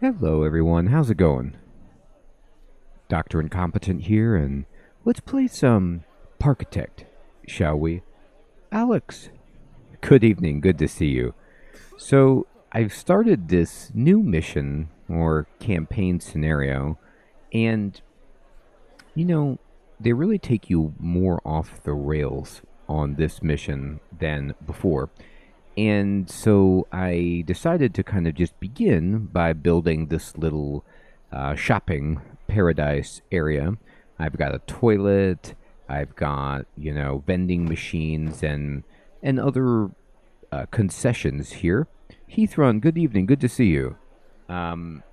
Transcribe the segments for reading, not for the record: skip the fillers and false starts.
Hello everyone, how's it going? Dr. Incompetent here, and let's play some Parkitect, shall we? Alex, good evening, good to see you. So, I've started this new mission, or campaign scenario, and, you know, they really take you more off the rails on this mission than before. And so I decided to kind of just begin by building this little shopping paradise area. I've got a toilet, I've got, vending machines and other concessions here. Heathrun, good evening, good to see you. Um,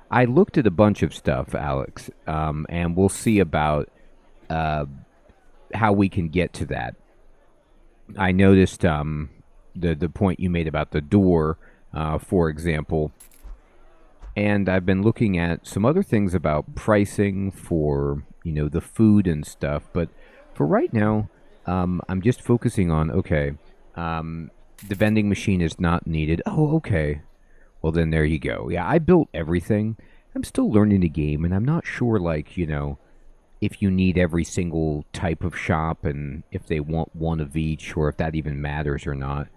I looked at a bunch of stuff, Alex, and we'll see about uh, how we can get to that. I noticed the point you made about the door, for example, and I've been looking at some other things about pricing for the food and stuff. But for right now, I'm just focusing on the vending machine is not needed. Oh, okay. Well, then there you go. Yeah, I built everything. I'm still learning the game, and I'm not sure, if you need every single type of shop and if they want one of each or if that even matters or not.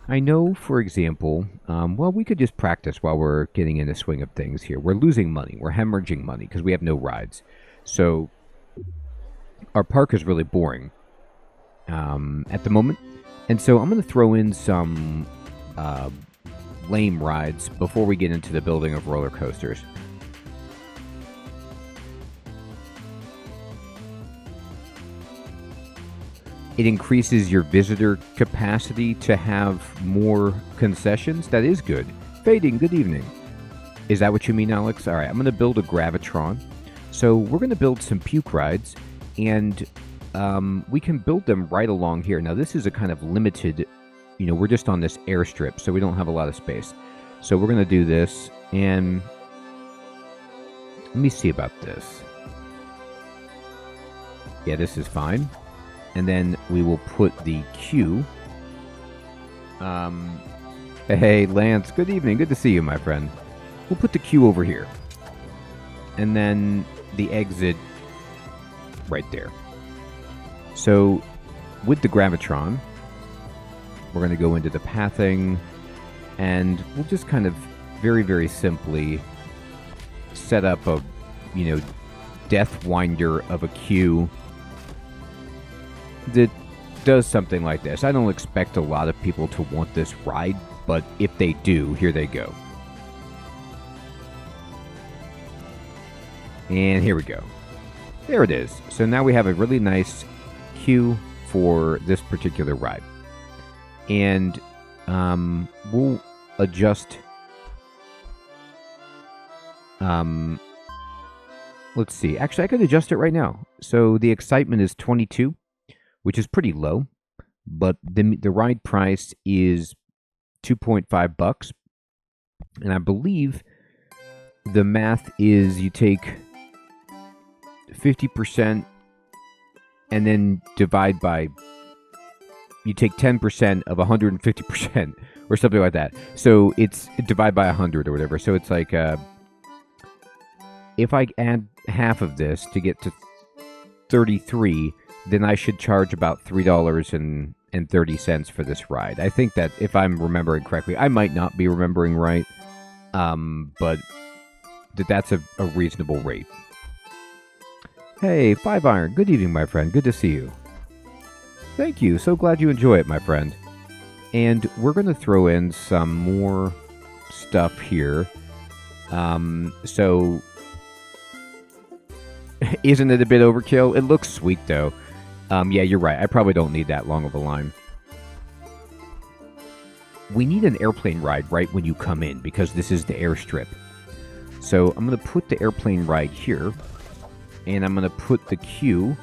I know, for example, we could just practice while we're getting in the swing of things here. We're losing money. We're hemorrhaging money because we have no rides. So our park is really boring at the moment. And so I'm going to throw in some lame rides before we get into the building of roller coasters. It increases your visitor capacity to have more concessions. That is good. Fading, good evening. Is that what you mean, Alex? All right, I'm going to build a Gravitron. So we're going to build some puke rides, and we can build them right along here. Now, this is a kind of limited, we're just on this airstrip, so we don't have a lot of space. So we're going to do this, and let me see about this. Yeah, this is fine. And then we will put the queue. Hey, Lance, good evening. Good to see you, my friend. We'll put the queue over here. And then the exit right there. So, with the Gravitron, we're going to go into the pathing, and we'll just kind of very, very simply set up a, death winder of a queue that does something like this. I don't expect a lot of people to want this ride, but if they do, here they go. And here we go. There it is. So now we have a really nice queue for this particular ride. And we'll adjust. Let's see. Actually, I could adjust it right now. So the excitement is 22. Which is pretty low, but the ride price is $2.5, and I believe the math is you take 50% and then divide by, you take 10% of 150% or something like that. So it's divide by 100 or whatever. So it's like if I add half of this to get to 33. Then I should charge about $3.30 for this ride. I think that if I'm remembering correctly, I might not be remembering right, but that's a reasonable rate. Hey, 5 Iron, good evening, my friend. Good to see you. Thank you. So glad you enjoy it, my friend. And we're going to throw in some more stuff here. So, isn't it a bit overkill? It looks sweet, though. Yeah, you're right. I probably don't need that long of a line. We need an airplane ride right when you come in because this is the airstrip. So I'm going to put the airplane ride here. And I'm going to put the queue.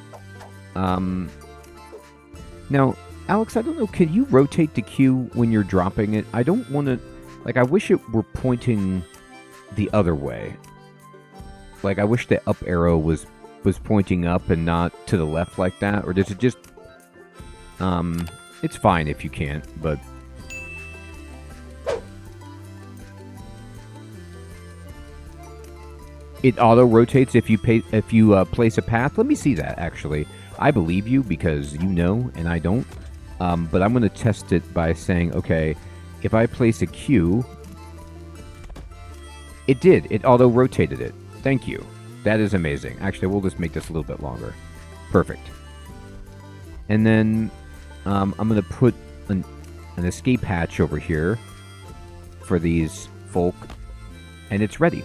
Now, Alex, I don't know. Can you rotate the queue when you're dropping it? I don't want to... I wish it were pointing the other way. I wish the up arrow was pointing up and not to the left like that, or does it just it's fine if you can't, but It auto rotates if you place a path. Let me see that. Actually, I believe you because you know and I don't. But I'm going to test it by saying, okay, if I place a queue, it did. It auto rotated it. Thank you. That is amazing. Actually, we'll just make this a little bit longer. Perfect. And then I'm going to put an escape hatch over here for these folk, and it's ready.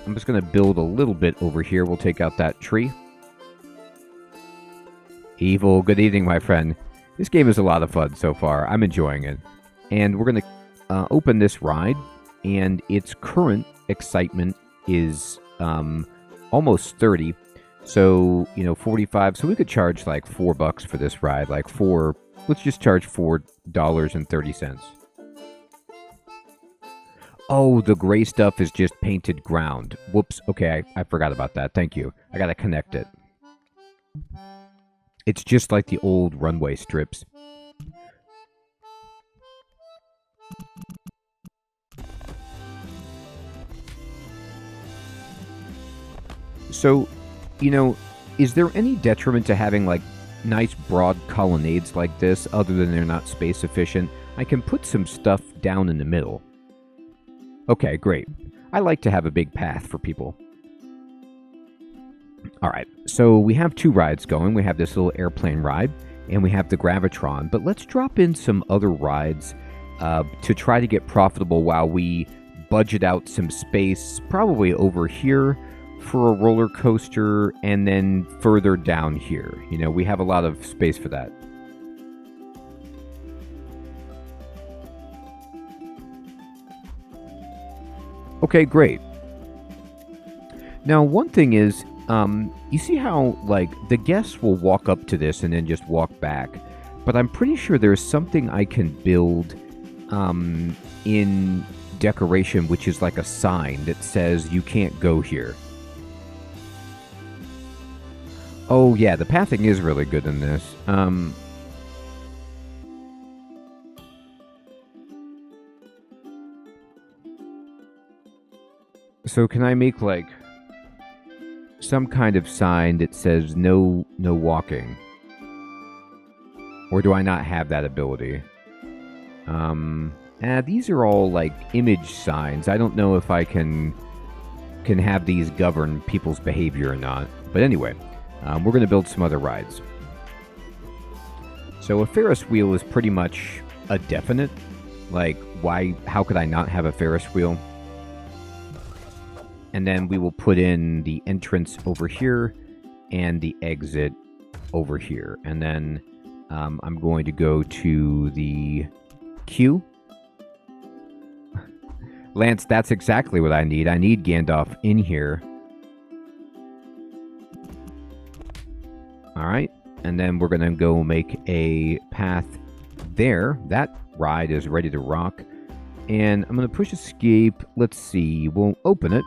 I'm just going to build a little bit over here. We'll take out that tree. Evil, good evening, my friend. This game is a lot of fun so far. I'm enjoying it. And we're going to open this ride, and its current excitement is almost 30. So, 45. So we could charge like $4 for this ride. Let's just charge $4.30. Oh, the gray stuff is just painted ground. Whoops. Okay, I forgot about that. Thank you. I gotta connect it. It's just like the old runway strips. So, is there any detriment to having like nice broad colonnades like this other than they're not space efficient? I can put some stuff down in the middle. Okay, great. I like to have a big path for people. Alright, so we have two rides going. We have this little airplane ride, and we have the Gravitron. But let's drop in some other rides to try to get profitable while we budget out some space, probably over here for a roller coaster, and then further down here. We have a lot of space for that. Okay, great. Now, one thing is, you see how, the guests will walk up to this and then just walk back. But I'm pretty sure there's something I can build in decoration, which is like a sign that says, you can't go here. Oh, yeah, the pathing is really good in this. So can I make, some kind of sign that says no walking? Or do I not have that ability? These are all, image signs. I don't know if I can have these govern people's behavior or not. But anyway, we're going to build some other rides. So a Ferris wheel is pretty much a definite. How could I not have a Ferris wheel? And then we will put in the entrance over here and the exit over here. And then I'm going to go to the queue. Lance, that's exactly what I need. I need Gandalf in here. All right. And then we're going to go make a path there. That ride is ready to rock. And I'm going to push escape. Let's see. We'll open it.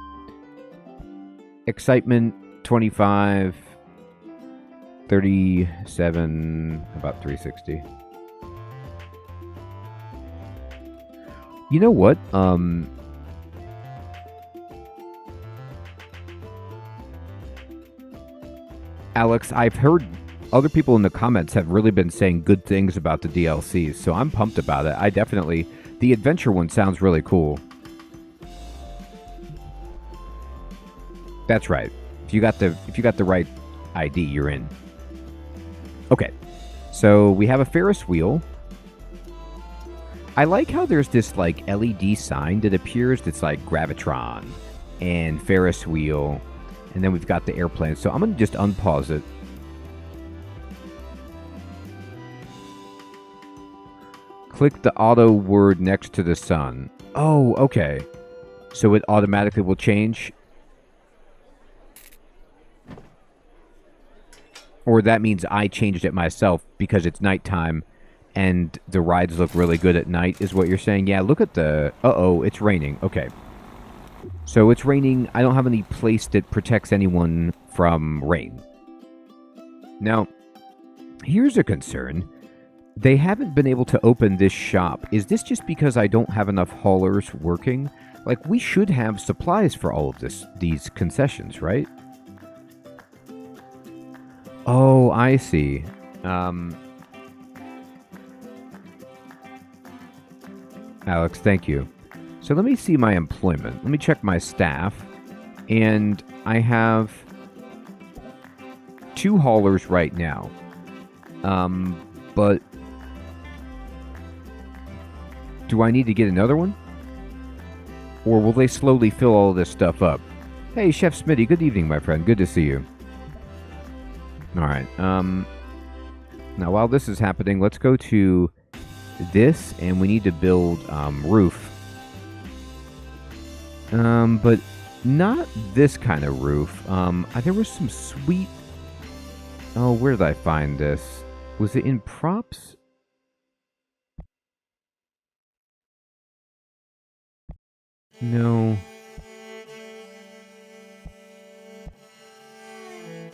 Excitement, 25, 37, about 360. You know what? Alex, I've heard other people in the comments have really been saying good things about the DLCs, so I'm pumped about it. The adventure one sounds really cool. That's right. If you got the right ID, you're in. Okay. So we have a Ferris wheel. I like how there's this LED sign that appears that's like Gravitron and Ferris wheel, and then we've got the airplane. So I'm going to just unpause it. Click the auto word next to the sun. Oh, okay. So it automatically will change. Or that means I changed it myself because it's nighttime and the rides look really good at night, is what you're saying? Yeah, look at the... Uh-oh, it's raining. Okay. So it's raining. I don't have any place that protects anyone from rain. Now, here's a concern. They haven't been able to open this shop. Is this just because I don't have enough haulers working? Like, we should have supplies for all of these concessions, right? Oh, I see. Alex, thank you. So let me see my employment. Let me check my staff. And I have 2 haulers right now. But do I need to get another one? Or will they slowly fill all this stuff up? Hey, Chef Smitty, good evening, my friend. Good to see you. Alright, now while this is happening, let's go to this, and we need to build, roof. But not this kind of roof. There was some sweet... Oh, where did I find this? Was it in props? No.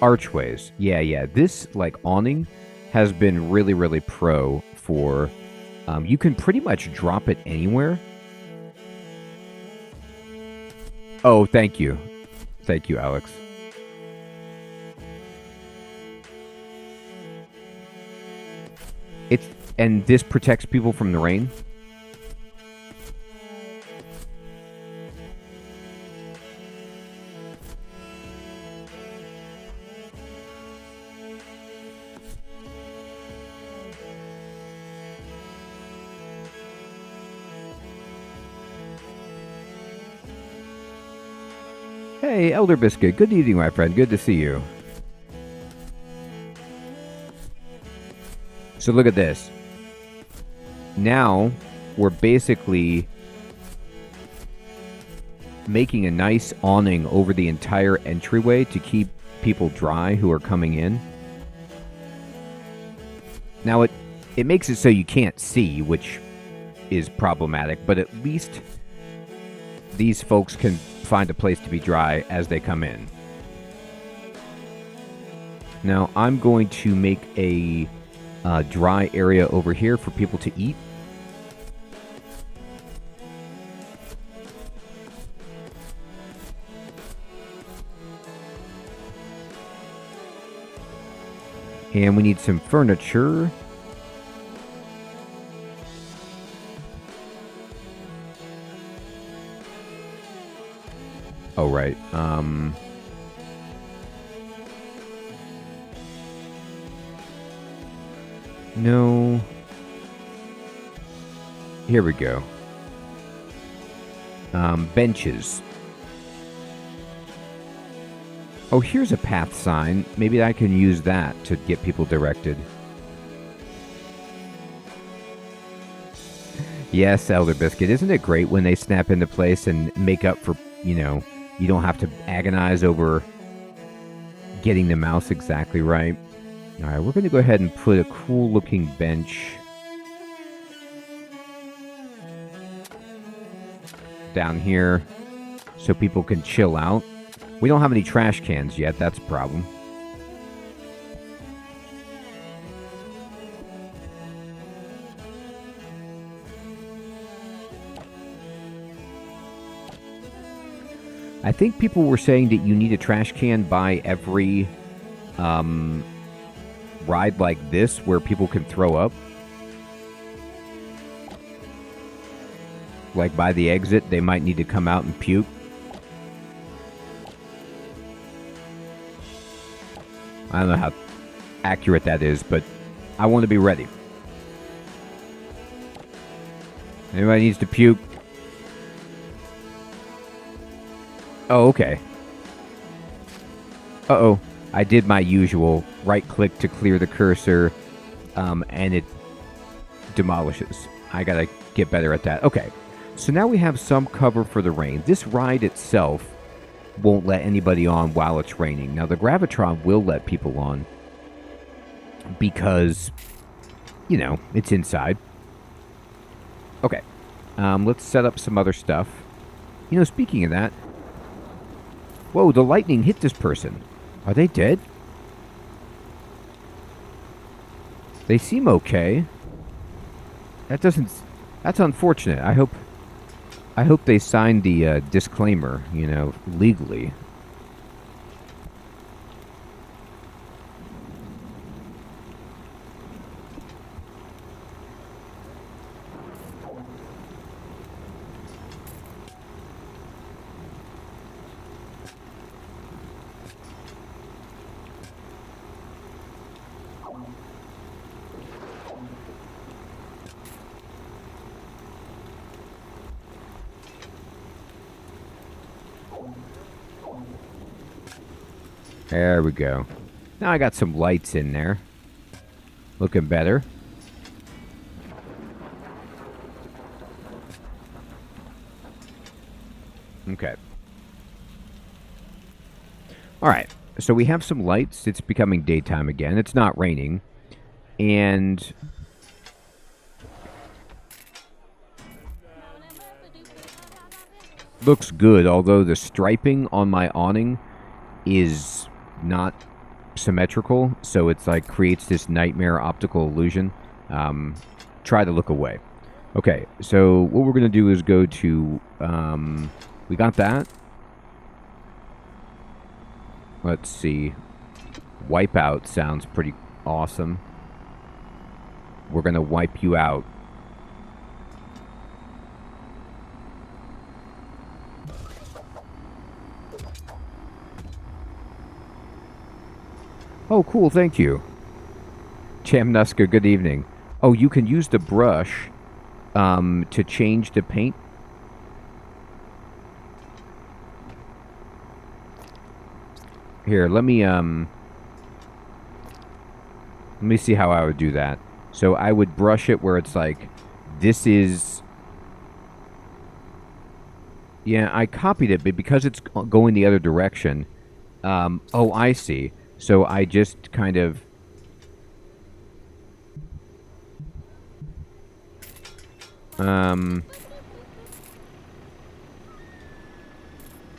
Archways. Yeah. This, like, awning has been really, really pro for... you can pretty much drop it anywhere. Oh, thank you. Thank you, Alex. And this protects people from the rain? Hey, Elder Biscuit. Good evening, my friend. Good to see you. So look at this. Now, we're basically making a nice awning over the entire entryway to keep people dry who are coming in. Now, it makes it so you can't see, which is problematic, but at least these folks can find a place to be dry as they come in. Now, I'm going to make a dry area over here for people to eat. And we need some furniture. Oh, right. No. Here we go. Benches. Oh, here's a path sign. Maybe I can use that to get people directed. Yes, Elder Biscuit. Isn't it great when they snap into place and make up for, you know, you don't have to agonize over getting the mouse exactly right. All right, we're going to go ahead and put a cool-looking bench down here so people can chill out. We don't have any trash cans yet. That's a problem. I think people were saying that you need a trash can by every ride like this where people can throw up. Like by the exit, they might need to come out and puke. I don't know how accurate that is, but I want to be ready. Anybody needs to puke? Oh, okay. Uh-oh. I did my usual right-click to clear the cursor, and it demolishes. I gotta get better at that. Okay. So now we have some cover for the rain. This ride itself won't let anybody on while it's raining. Now, the Gravitron will let people on because, you know, it's inside. Okay. Let's set up some other stuff. You know, speaking of that... Whoa, the lightning hit this person. Are they dead? They seem okay. That doesn't. That's unfortunate. I hope they signed the disclaimer, you know, legally. There we go. Now I got some lights in there. Looking better. Okay. Alright. So we have some lights. It's becoming daytime again. It's not raining. And looks good, although the striping on my awning is not symmetrical, so it's like creates this nightmare optical illusion. Try to look away. Okay, so what we're gonna do is go to we got that. Let's see. Wipeout sounds pretty awesome. We're gonna wipe you out. Oh, cool, thank you. Chamnuska, good evening. Oh, you can use the brush to change the paint. Here, let me see how I would do that. So I would brush it where it's like, this is... Yeah, I copied it, but because it's going the other direction... oh, I see. So I just kind of...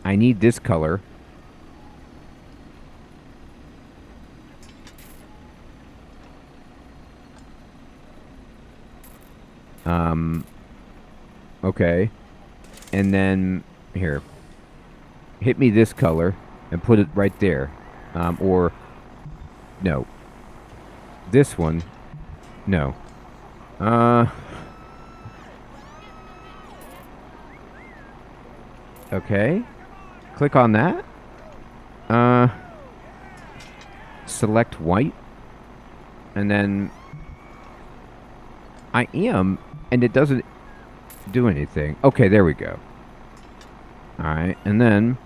I need this color. Okay. And then, here. Hit me this color and put it right there. Or, no. This one. No. Okay. Click on that. Select white. And then I am, and it doesn't do anything. Okay, there we go. Alright, and then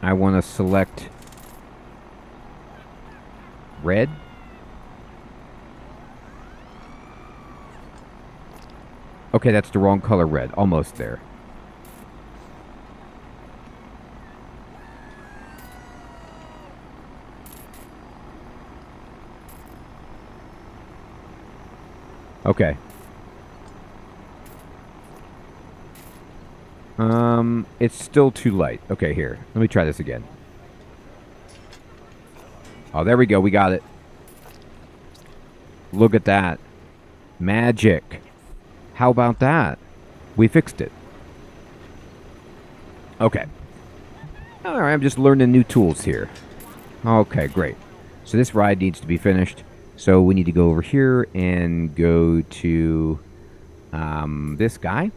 I want to select red. Okay, that's the wrong color red. Almost there. Okay. It's still too light. Okay, here. Let me try this again. Oh, there we go. We got it. Look at that. Magic. How about that? We fixed it. Okay. Alright, I'm just learning new tools here. Okay, great. So this ride needs to be finished. So we need to go over here and go to this guy.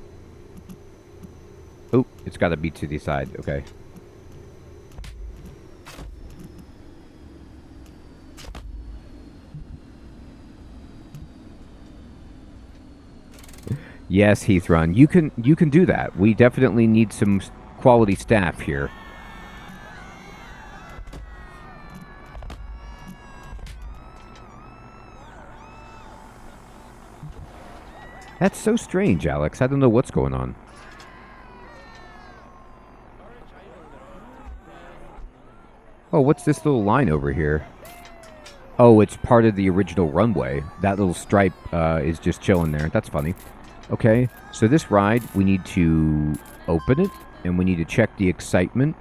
Oh, it's got to be to the side. Okay. Yes, Heathrun, you can do that. We definitely need some quality staff here. That's so strange, Alex. I don't know what's going on. Oh, what's this little line over here? Oh, it's part of the original runway. That little stripe is just chilling there. That's funny. Okay, so this ride, we need to open it, and we need to check the excitement.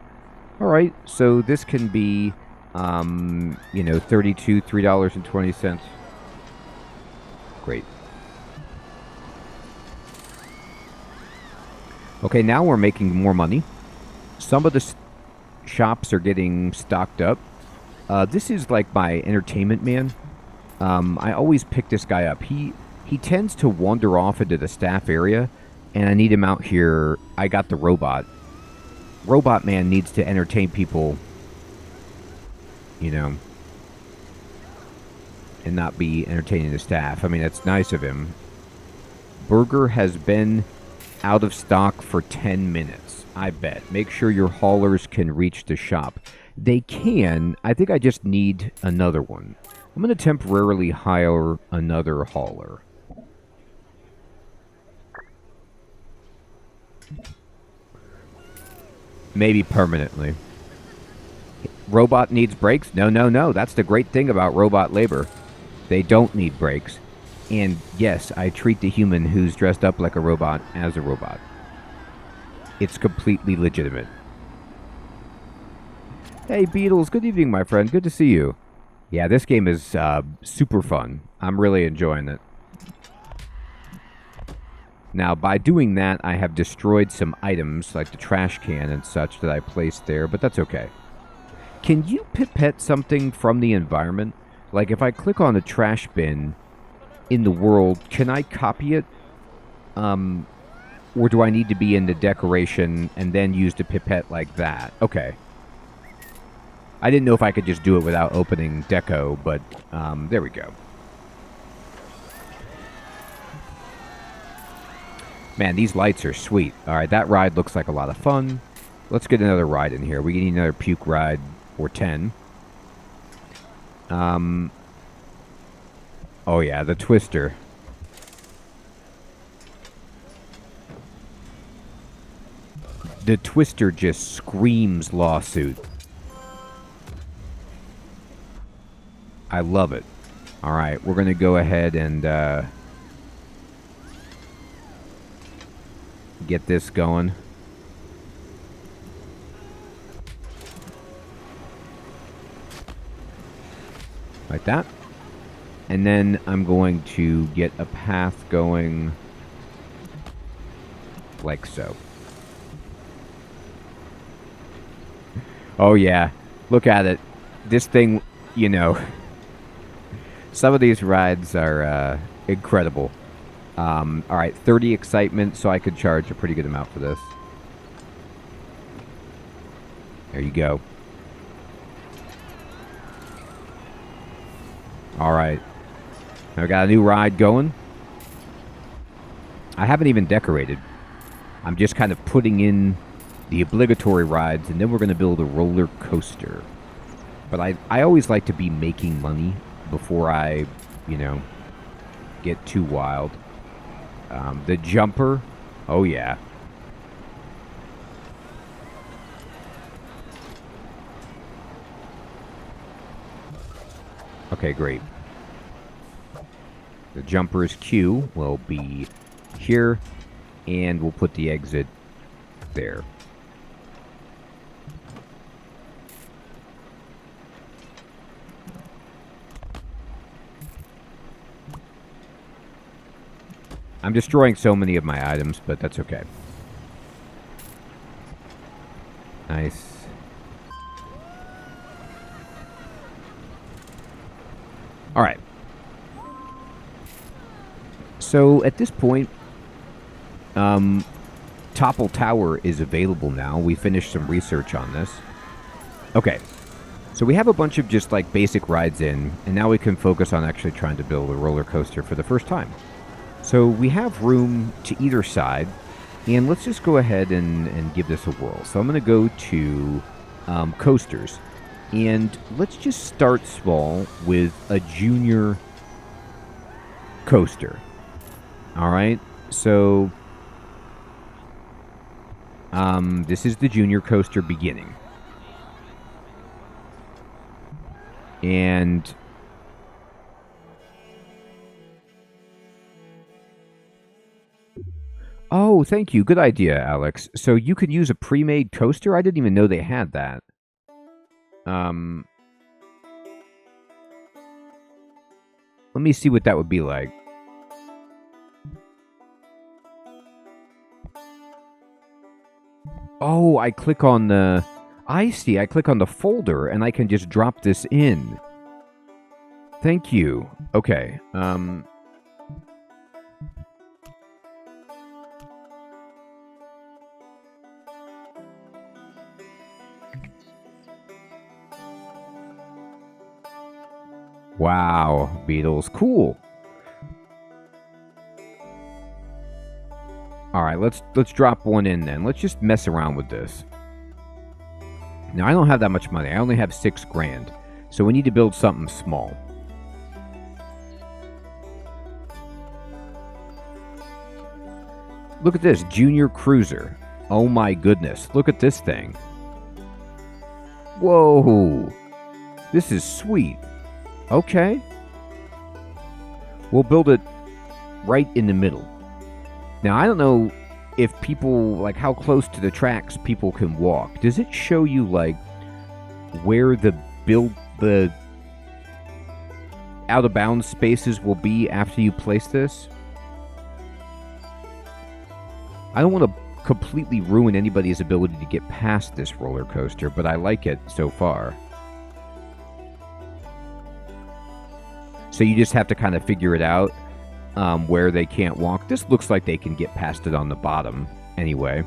Alright, so this can be, $3.20. Great. Okay, now we're making more money. Some of the shops are getting stocked up. This is like my entertainment man. I always pick this guy up. He tends to wander off into the staff area, and I need him out here. I got the robot. Robot man needs to entertain people, you know, and not be entertaining the staff. I mean, that's nice of him. Burger has been out of stock for 10 minutes, I bet. Make sure your haulers can reach the shop. They can. I think I just need another one. I'm going to temporarily hire another hauler. Maybe permanently. Robot needs brakes? No, no, no. That's the great thing about robot labor. They don't need brakes. And yes, I treat the human who's dressed up like a robot as a robot. It's completely legitimate. Hey, Beatles. Good evening, my friend. Good to see you. Yeah, this game is super fun. I'm really enjoying it. Now, by doing that, I have destroyed some items, like the trash can and such, that I placed there, but that's okay. Can you pipette something from the environment? Like, if I click on a trash bin in the world, can I copy it? Or do I need to be in the decoration and then use the pipette like that? Okay. I didn't know if I could just do it without opening deco, but there we go. Man, these lights are sweet. All right, that ride looks like a lot of fun. Let's get another ride in here. We need another puke ride or 10. Oh yeah, the Twister. The Twister just screams lawsuit. I love it. All right, we're going to go ahead and get this going. Like that. And then I'm going to get a path going like so. Oh yeah, look at it. This thing, you know, some of these rides are incredible. All right, 30 excitement, so I could charge a pretty good amount for this. There you go. All right. Now we got a new ride going. I haven't even decorated. I'm just kind of putting in the obligatory rides, and then we're going to build a roller coaster. But I always like to be making money before I, you know, get too wild. The jumper, oh yeah. Okay, great. The jumper's queue will be here, and we'll put the exit there. I'm destroying so many of my items, but that's okay. Nice. All right. So at this point, Topple Tower is available now. We finished some research on this. Okay. So we have a bunch of just like basic rides in, and now we can focus on actually trying to build a roller coaster for the first time. So we have room to either side, and let's just go ahead and give this a whirl. So I'm going to go to coasters, and let's just start small with a junior coaster. All right, so this is the junior coaster beginning. And oh, thank you. Good idea, Alex. So you could use a pre-made coaster? I didn't even know they had that. Let me see what that would be like. Oh, I click on the... I see. I click on the folder, and I can just drop this in. Thank you. Okay. Wow, Beatles. Cool. All right, let's drop one in then. Let's just mess around with this. Now, I don't have that much money. I only have $6 grand. So we need to build something small. Look at this, Junior Cruiser. Oh my goodness, look at this thing. Whoa, this is sweet. Okay. We'll build it right in the middle. Now, I don't know if people, like, how close to the tracks people can walk. Does it show you, like, where the out-of-bounds spaces will be after you place this? I don't want to completely ruin anybody's ability to get past this roller coaster, but I like it so far. So you just have to kind of figure it out where they can't walk. This looks like they can get past it on the bottom anyway.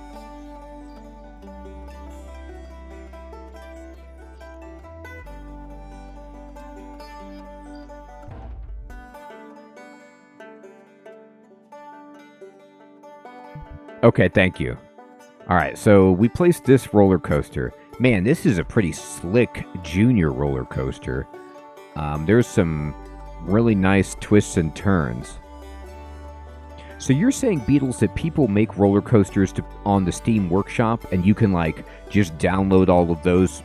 Okay, thank you. All right, so we placed this roller coaster. Man, this is a pretty slick junior roller coaster. There's some really nice twists and turns. So you're saying, Beatles, that people make roller coasters on the Steam Workshop, and you can, like, just download all of those?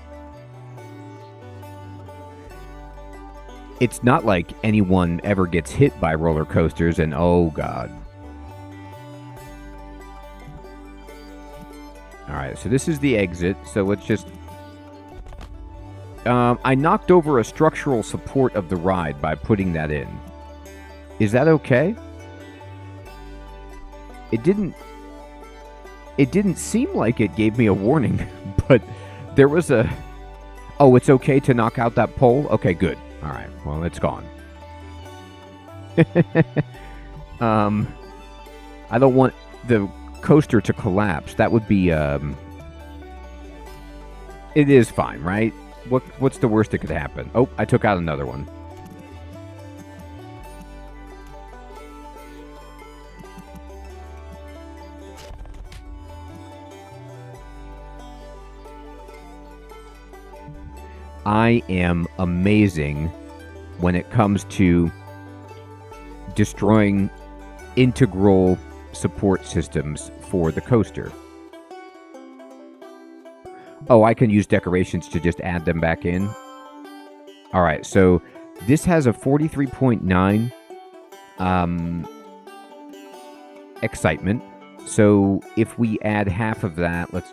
It's not like anyone ever gets hit by roller coasters and, oh, God. Alright, so this is the exit, so let's just... I knocked over a structural support of the ride by putting that in. Is that okay? It didn't seem like it gave me a warning, but there was a... Oh, it's okay to knock out that pole? Okay, good. Alright, well, it's gone. I don't want the coaster to collapse. That would be, It is fine, right? What's the worst that could happen? Oh, I took out another one. I am amazing when it comes to destroying integral support systems for the coaster. Oh, I can use decorations to just add them back in. All right, so this has a 43.9 excitement. So if we add half of that, let's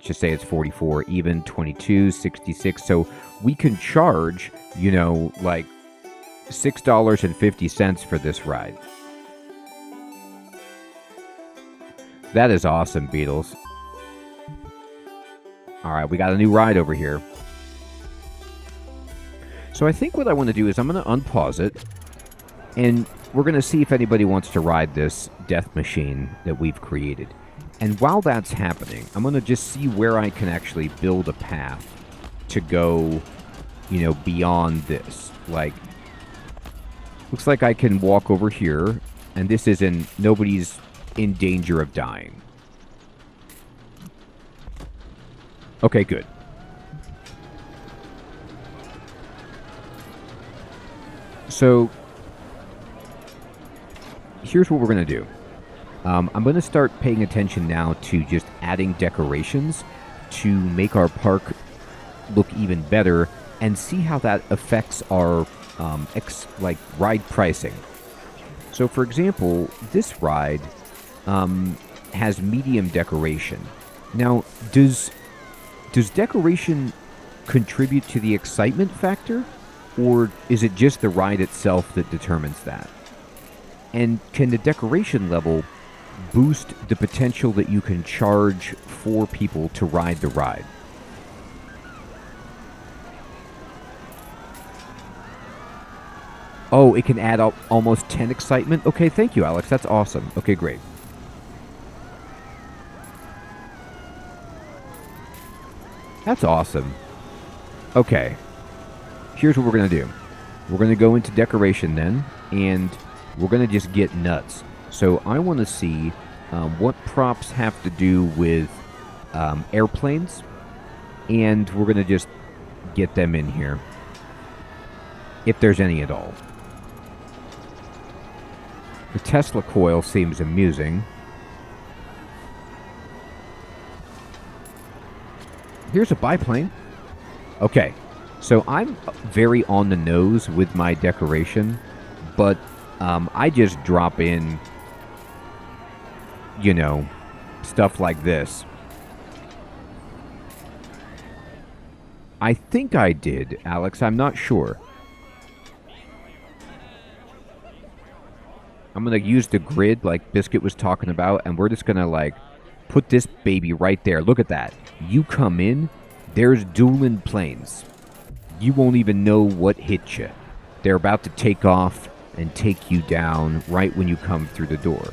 just say it's 44, even 22, 66. So we can charge, like $6.50 for this ride. That is awesome, Beatles. All right, we got a new ride over here. So I think what I want to do is I'm going to unpause it, and we're going to see if anybody wants to ride this death machine that we've created. And while that's happening, I'm going to just see where I can actually build a path to go, beyond this. Like, looks like I can walk over here, and this isn't, nobody's in danger of dying. Okay, good. So, here's what we're going to do. I'm going to start paying attention now to just adding decorations to make our park look even better and see how that affects our ride pricing. So, for example, this ride has medium decoration. Now, does decoration contribute to the excitement factor, or is it just the ride itself that determines that? And can the decoration level boost the potential that you can charge 4 people to ride the ride. Oh, it can add up almost 10 excitement? Okay, thank you, Alex. That's awesome. Okay, great. That's awesome. Okay. Here's what we're going to do. We're going to go into decoration then, and we're going to just get nuts. So I want to see what props have to do with airplanes, and we're going to just get them in here, if there's any at all. The Tesla coil seems amusing. Here's a biplane. Okay, so I'm very on the nose with my decoration, but I just drop in, you know, stuff like this. I think I did, Alex. I'm not sure. I'm going to use the grid like Biscuit was talking about, and we're just going to, like, put this baby right there. Look at that. You come in, there's dueling planes. You won't even know what hit you. They're about to take off and take you down right when you come through the door.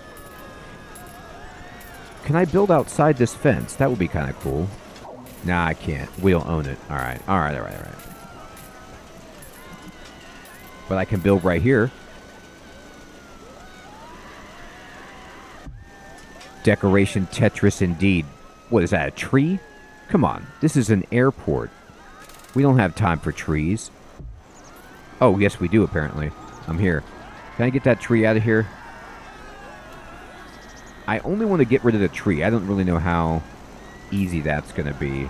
Can I build outside this fence? That would be kind of cool. Nah, I can't. We don't own it. All right. But I can build right here. Decoration Tetris indeed. What is that, a tree? Come on, this is an airport. We don't have time for trees. Oh, yes we do apparently. I'm here. Can I get that tree out of here? I only want to get rid of the tree. I don't really know how easy that's going to be.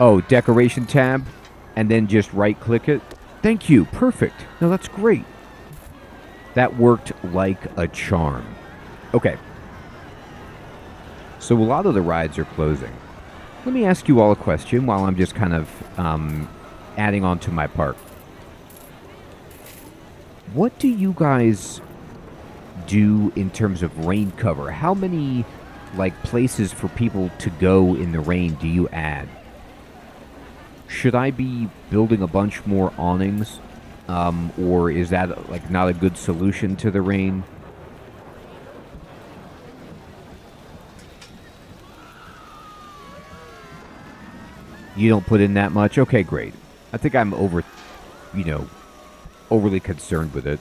Oh, decoration tab, and then just right-click it. Thank you. Perfect. No, that's great. That worked like a charm. Okay. So a lot of the rides are closing. Let me ask you all a question while I'm just kind of adding on to my park. What do you guys do in terms of rain cover? How many, like, places for people to go in the rain do you add? Should I be building a bunch more awnings? Or is that, like, not a good solution to the rain? You don't put in that much? Okay, great. I think I'm overly concerned with it.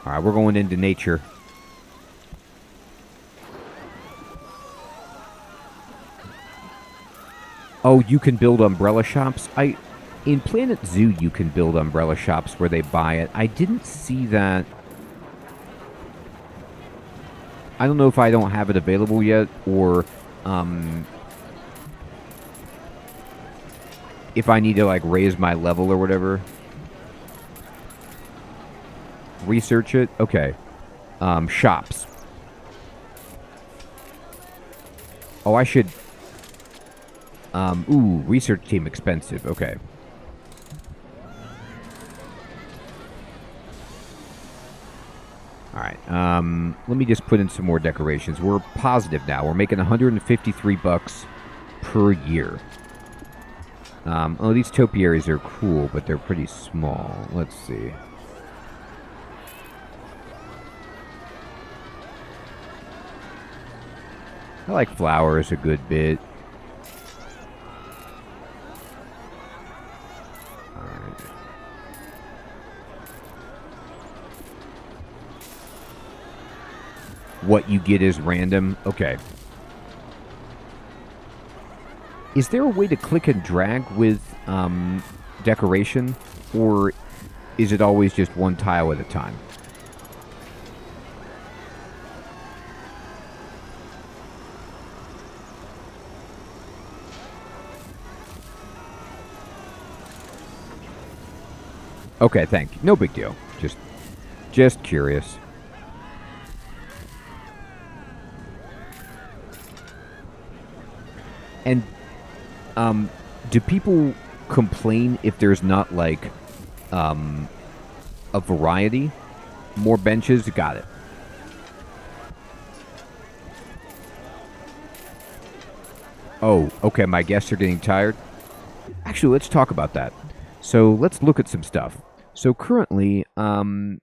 Alright, we're going into nature. Oh, you can build umbrella shops? In Planet Zoo, you can build umbrella shops where they buy it. I didn't see that. I don't know if I don't have it available yet, or if I need to, like, raise my level or whatever. Research it? Okay. Shops. Oh, I should... ooh, research team expensive. Okay. Alright, let me just put in some more decorations. We're positive now. We're making $153 per year. Oh, these topiaries are cool, but they're pretty small. Let's see. I like flowers a good bit. Alright. What you get is random? Okay. Is there a way to click and drag with decoration? Or is it always just one tile at a time? Okay, thank you. No big deal. Just curious. And do people complain if there's not like a variety? More benches? Got it. Oh, okay, my guests are getting tired. Actually, let's talk about that. So let's look at some stuff. So currently, I don't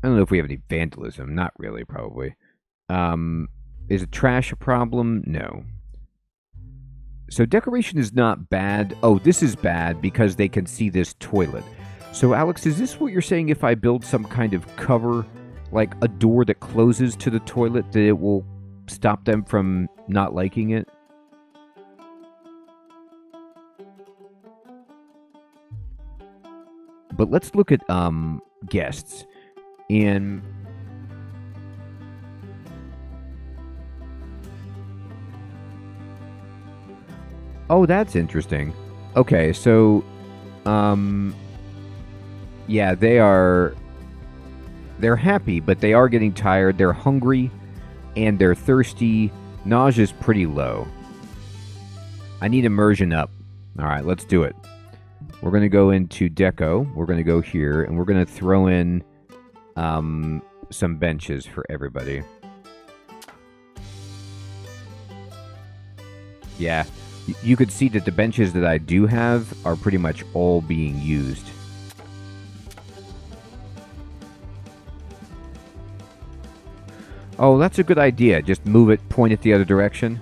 know if we have any vandalism. Not really, probably. Is trash a problem? No. So decoration is not bad. Oh, this is bad because they can see this toilet. So Alex, is this what you're saying if I build some kind of cover, like a door that closes to the toilet, that it will stop them from not liking it? But let's look at guests. And oh, that's interesting. Okay, so yeah, they're happy, but they are getting tired. They're hungry and they're thirsty. Nausea's pretty low. I need immersion up. All right, let's do it. We're going to go into deco. We're going to go here, and we're going to throw in some benches for everybody. Yeah, you could see that the benches that I do have are pretty much all being used. Oh, that's a good idea. Just move it, point it the other direction.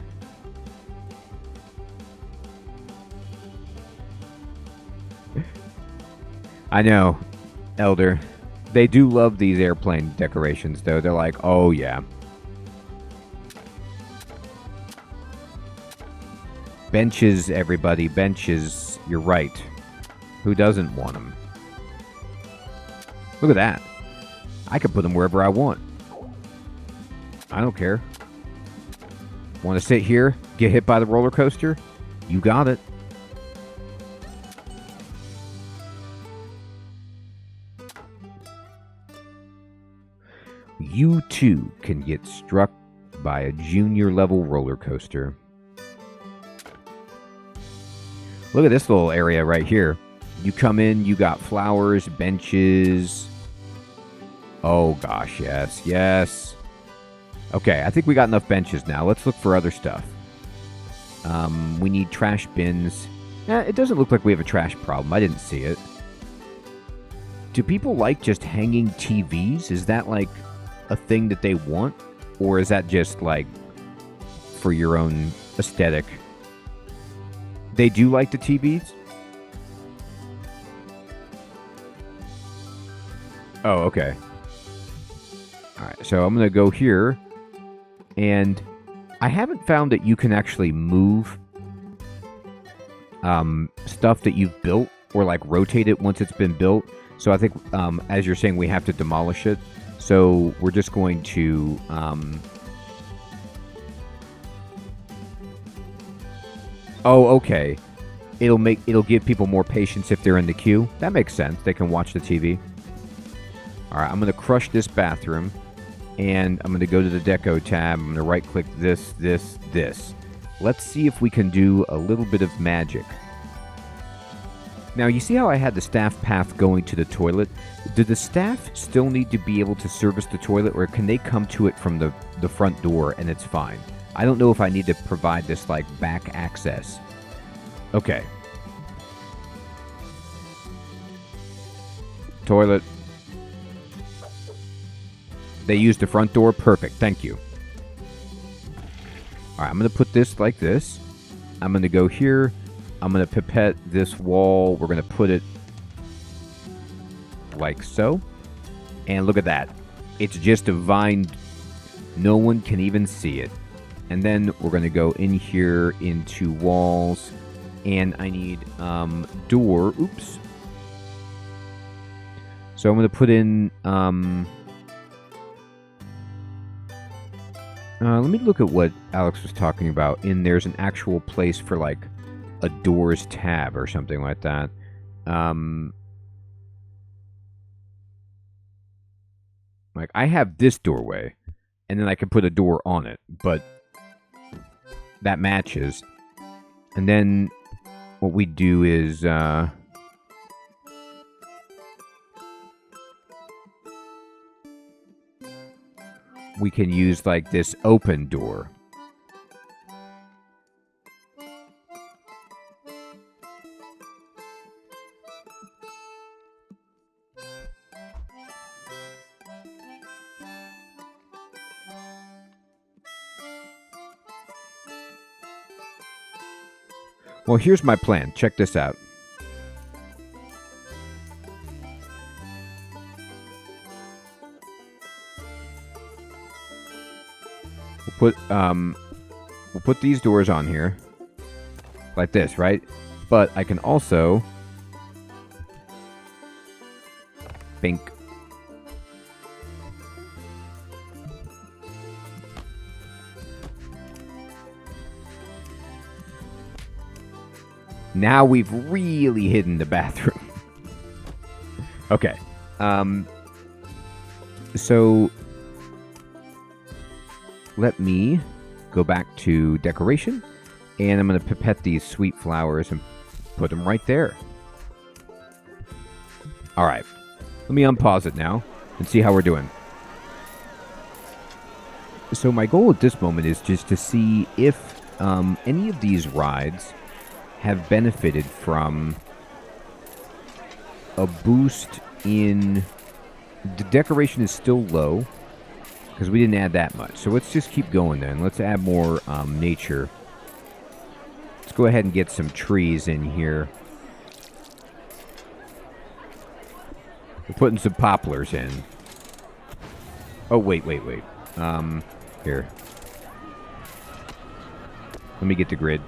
I know, Elder. They do love these airplane decorations, though. They're like, oh, yeah. Benches, everybody. Benches. You're right. Who doesn't want them? Look at that. I can put them wherever I want. I don't care. Want to sit here? Get hit by the roller coaster? You got it. You too can get struck by a junior level roller coaster. Look at this little area right here. You come in, you got flowers, benches. Oh gosh, yes, yes. Okay, I think we got enough benches now. Let's look for other stuff. We need trash bins. It doesn't look like we have a trash problem. I didn't see it. Do people like just hanging TVs? Is that like a thing that they want? Or is that just like for your own aesthetic? They do like the TVs? Oh, okay. Alright, so I'm going to go here. And I haven't found that you can actually move stuff that you've built or like rotate it once it's been built. So I think, as you're saying, we have to demolish it. So we're just going to oh, okay. It'll give people more patience if they're in the queue. That makes sense. They can watch the TV. All right, I'm going to crush this bathroom, and I'm going to go to the deco tab. I'm going to right-click this, this, this. Let's see if we can do a little bit of magic. Now, you see how I had the staff path going to the toilet? Do the staff still need to be able to service the toilet, or can they come to it from the front door and it's fine? I don't know if I need to provide this, like, back access. Okay. Toilet. They used the front door? Perfect, thank you. Alright, I'm going to put this like this. I'm going to go here. I'm going to pipette this wall. We're going to put it like so. And look at that. It's just a vine. No one can even see it. And then we're going to go in here into walls. And I need door. Oops. So I'm going to put in... let me look at what Alex was talking about. And there's an actual place for like a doors tab or something like that. Like, I have this doorway, and then I can put a door on it, but that matches. And then what we do is, we can use, like, this open door. Well, here's my plan. Check this out. We'll put these doors on here. Like this, right? But I can also bink. Now we've really hidden the bathroom. Okay. So let me go back to decoration, and I'm going to pipette these sweet flowers and put them right there. All right. Let me unpause it now and see how we're doing. So my goal at this moment is just to see if any of these rides have benefited from a boost in... The decoration is still low because we didn't add that much. So let's just keep going then. Let's add more nature. Let's go ahead and get some trees in here. We're putting some poplars in. Oh, wait. Here. Let me get the grid.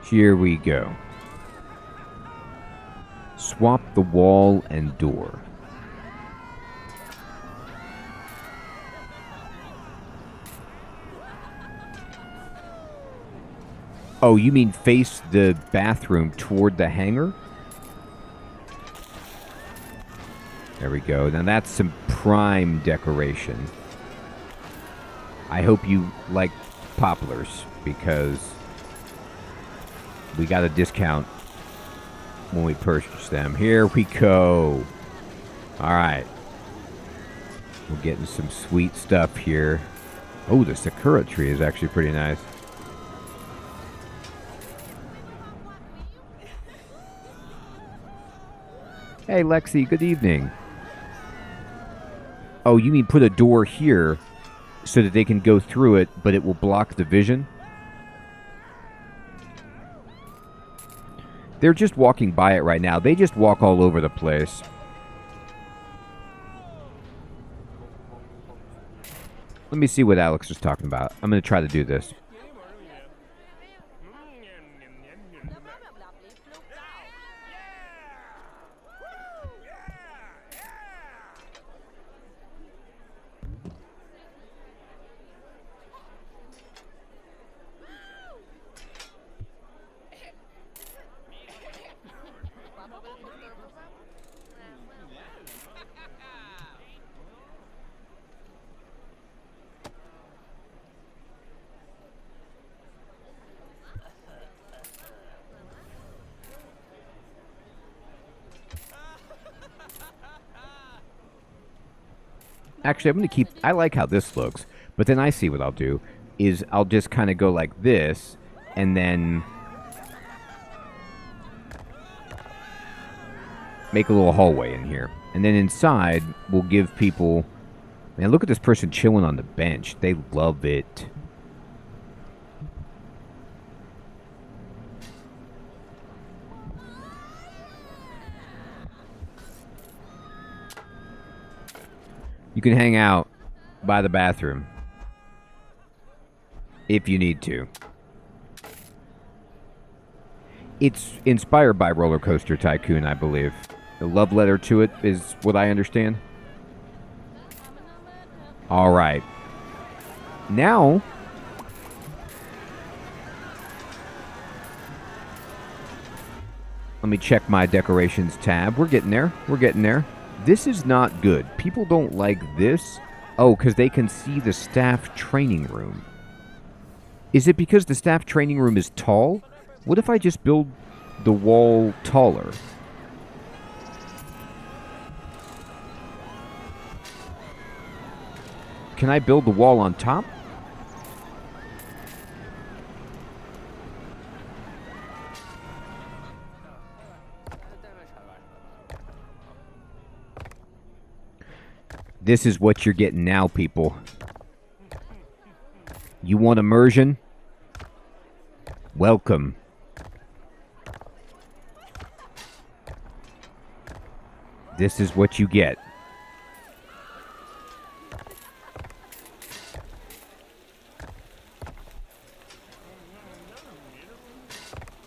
Here we go. Swap the wall and door. Oh, you mean face the bathroom toward the hangar? There we go. Now that's some prime decoration. I hope you like poplars, because we got a discount when we purchase them. Here we go. All right. We're getting some sweet stuff here. Oh, the sakura tree is actually pretty nice. Hey, Lexi, good evening. Oh, you mean put a door here so that they can go through it, but it will block the vision? They're just walking by it right now. They just walk all over the place. Let me see what Alex was talking about. I'm going to try to do this. Actually, I'm going to keep... I like how this looks, but then I see what I'll do is I'll just kind of go like this, and then make a little hallway in here. And then inside, we'll give people... Man, look at this person chilling on the bench. They love it. You can hang out by the bathroom if you need to. It's inspired by Roller Coaster Tycoon, I believe. The love letter to it is what I understand. All right. Now, let me check my decorations tab. We're getting there. We're getting there. This is not good. People don't like this. Oh, because they can see the staff training room. Is it because the staff training room is tall? What if I just build the wall taller? Can I build the wall on top? This is what you're getting now, people. You want immersion? Welcome. This is what you get.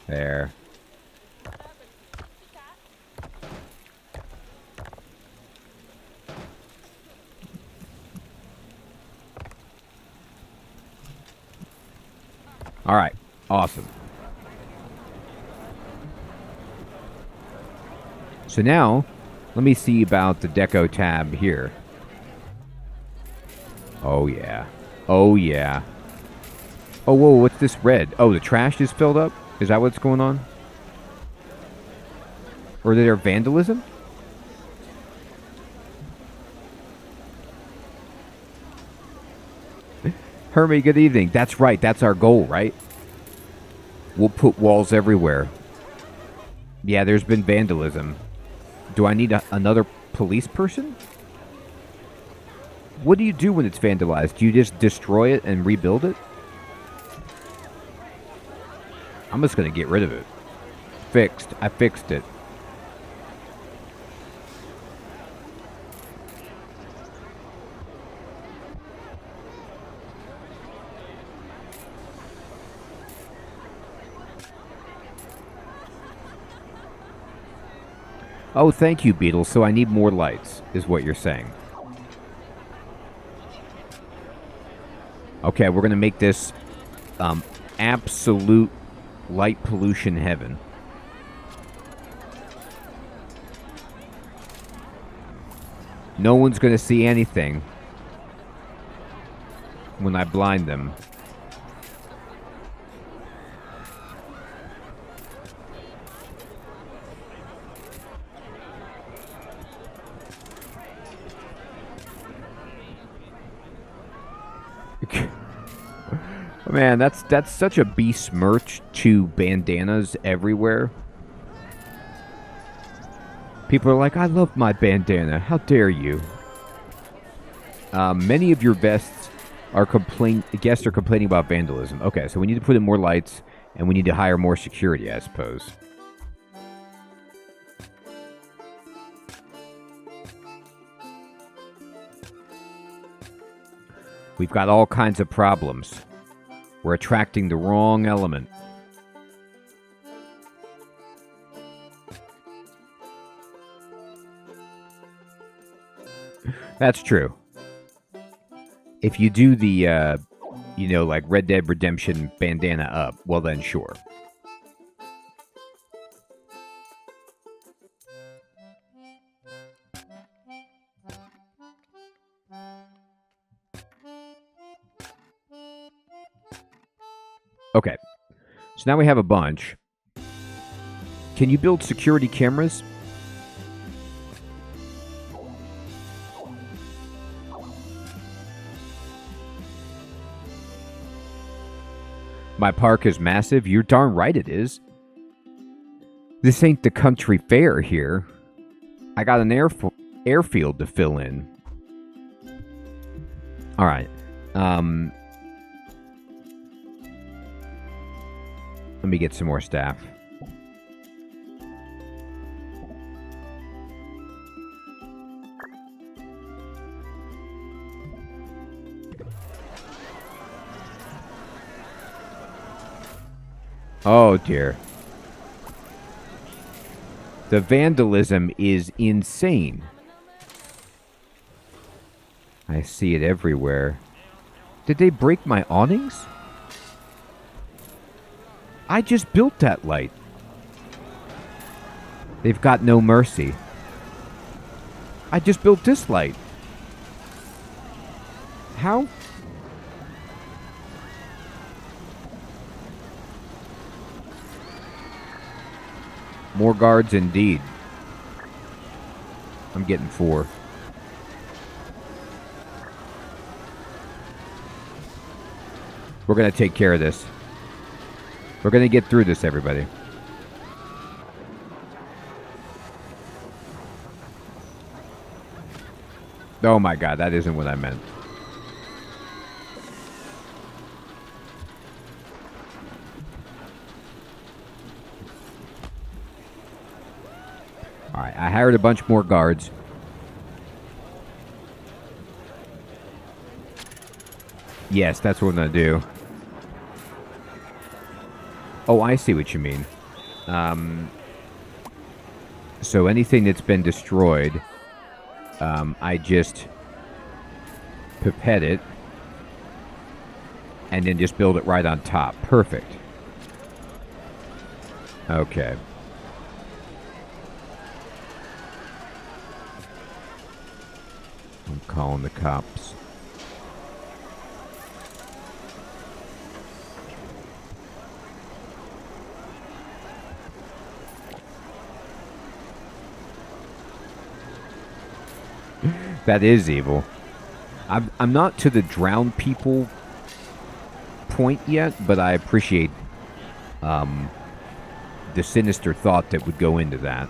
There. All right. Awesome. So now, let me see about the deco tab here. Oh, yeah. Oh, yeah. Oh, whoa, what's this red? Oh, the trash is filled up? Is that what's going on? Or is there vandalism? Hermie, good evening. That's right. That's our goal, right? We'll put walls everywhere. Yeah, there's been vandalism. Do I need another police person? What do you do when it's vandalized? Do you just destroy it and rebuild it? I'm just going to get rid of it. Fixed. I fixed it. Oh, thank you, Beetle. So I need more lights, is what you're saying. Okay, we're going to make this absolute light pollution heaven. No one's going to see anything when I blind them. Man, that's such a besmirch to bandanas everywhere. People are like, I love my bandana. How dare you? Many of your guests are complaining about vandalism. Okay, so we need to put in more lights, and we need to hire more security, I suppose. We've got all kinds of problems. We're attracting the wrong element. That's true. If you do the, like Red Dead Redemption bandana up, well then sure. Okay, so now we have a bunch. Can you build security cameras? My park is massive. You're darn right it is. This ain't the country fair here. I got an airfield to fill in. All right. Let me get some more staff. Oh dear. The vandalism is insane. I see it everywhere. Did they break my awnings? I just built that light. They've got no mercy. I just built this light. How? More guards indeed. I'm getting 4. We're going to take care of this. We're going to get through this, everybody. Oh my god, that isn't what I meant. Alright, I hired a bunch more guards. Yes, that's what I'm going to do. Oh, I see what you mean. So anything that's been destroyed, I just pipette it and then just build it right on top. Perfect. Okay. I'm calling the cops. That is evil. I'm not to the drown people point yet, but I appreciate the sinister thought that would go into that.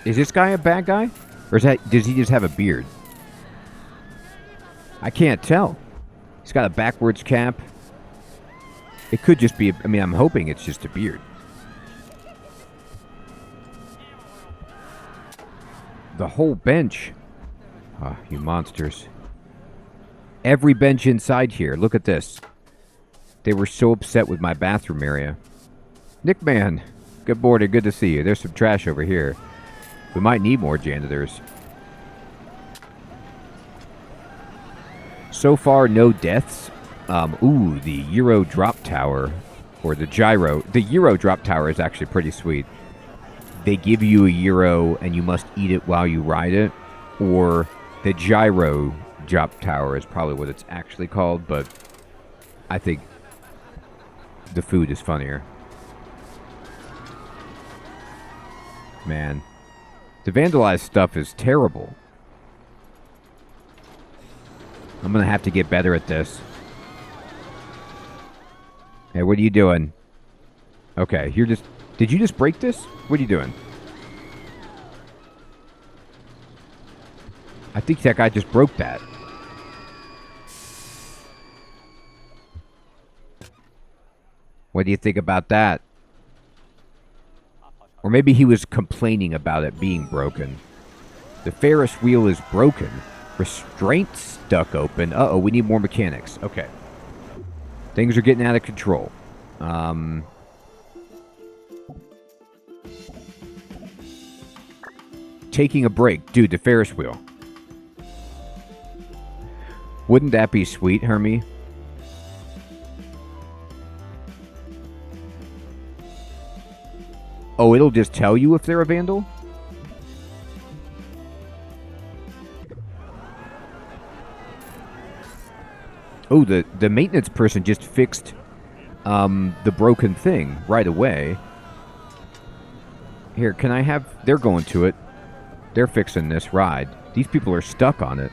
Is this guy a bad guy? Or does he just have a beard? I can't tell. He's got a backwards cap. It could just be, I mean, I'm hoping it's just a beard. The whole bench. Oh, you monsters. Every bench inside here. Look at this. They were so upset with my bathroom area. Nick Man, good morning. Good to see you. There's some trash over here. We might need more janitors. So far, no deaths. Ooh, the Euro drop tower, or the gyro. The Euro drop tower is actually pretty sweet. They give you a Euro and you must eat it while you ride it. Or the gyro drop tower is probably what it's actually called, but I think the food is funnier. Man, the vandalized stuff is terrible. I'm gonna have to get better at this. Hey, what are you doing? Okay, you're just... Did you just break this? What are you doing? I think that guy just broke that. What do you think about that? Or maybe he was complaining about it being broken. The Ferris wheel is broken. Restraint stuck open. Uh-oh, we need more mechanics. Okay. Things are getting out of control. Taking a break. Dude, the Ferris wheel. Wouldn't that be sweet, Hermie? Oh, it'll just tell you if they're a vandal? Oh, the maintenance person just fixed the broken thing right away. Here, can I have... They're going to it. They're fixing this ride. These people are stuck on it.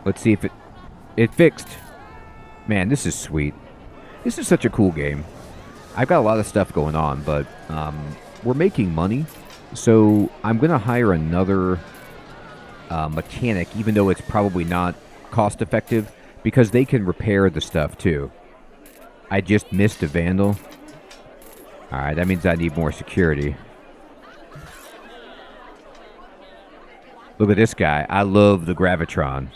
Let's see if it fixed. Man, this is sweet. This is such a cool game. I've got a lot of stuff going on, but we're making money. So I'm going to hire another mechanic, even though it's probably not cost effective, because they can repair the stuff too. I just missed a vandal. Alright, that means I need more security. Look at this guy. I love the Gravitron.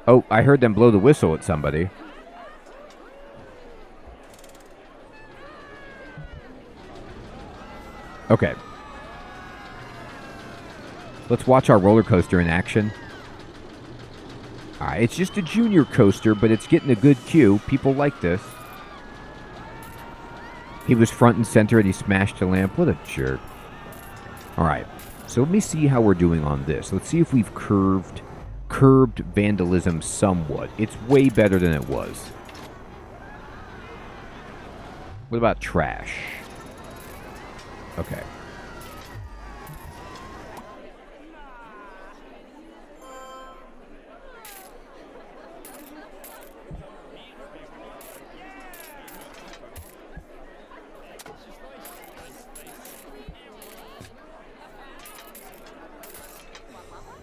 Oh, I heard them blow the whistle at somebody. Okay. Let's watch our roller coaster in action. Alright, it's just a junior coaster, but it's getting a good queue. People like this. He was front and center and he smashed a lamp. What a jerk. Alright, so let me see how we're doing on this. Let's see if we've curbed vandalism somewhat. It's way better than it was. What about trash? Okay.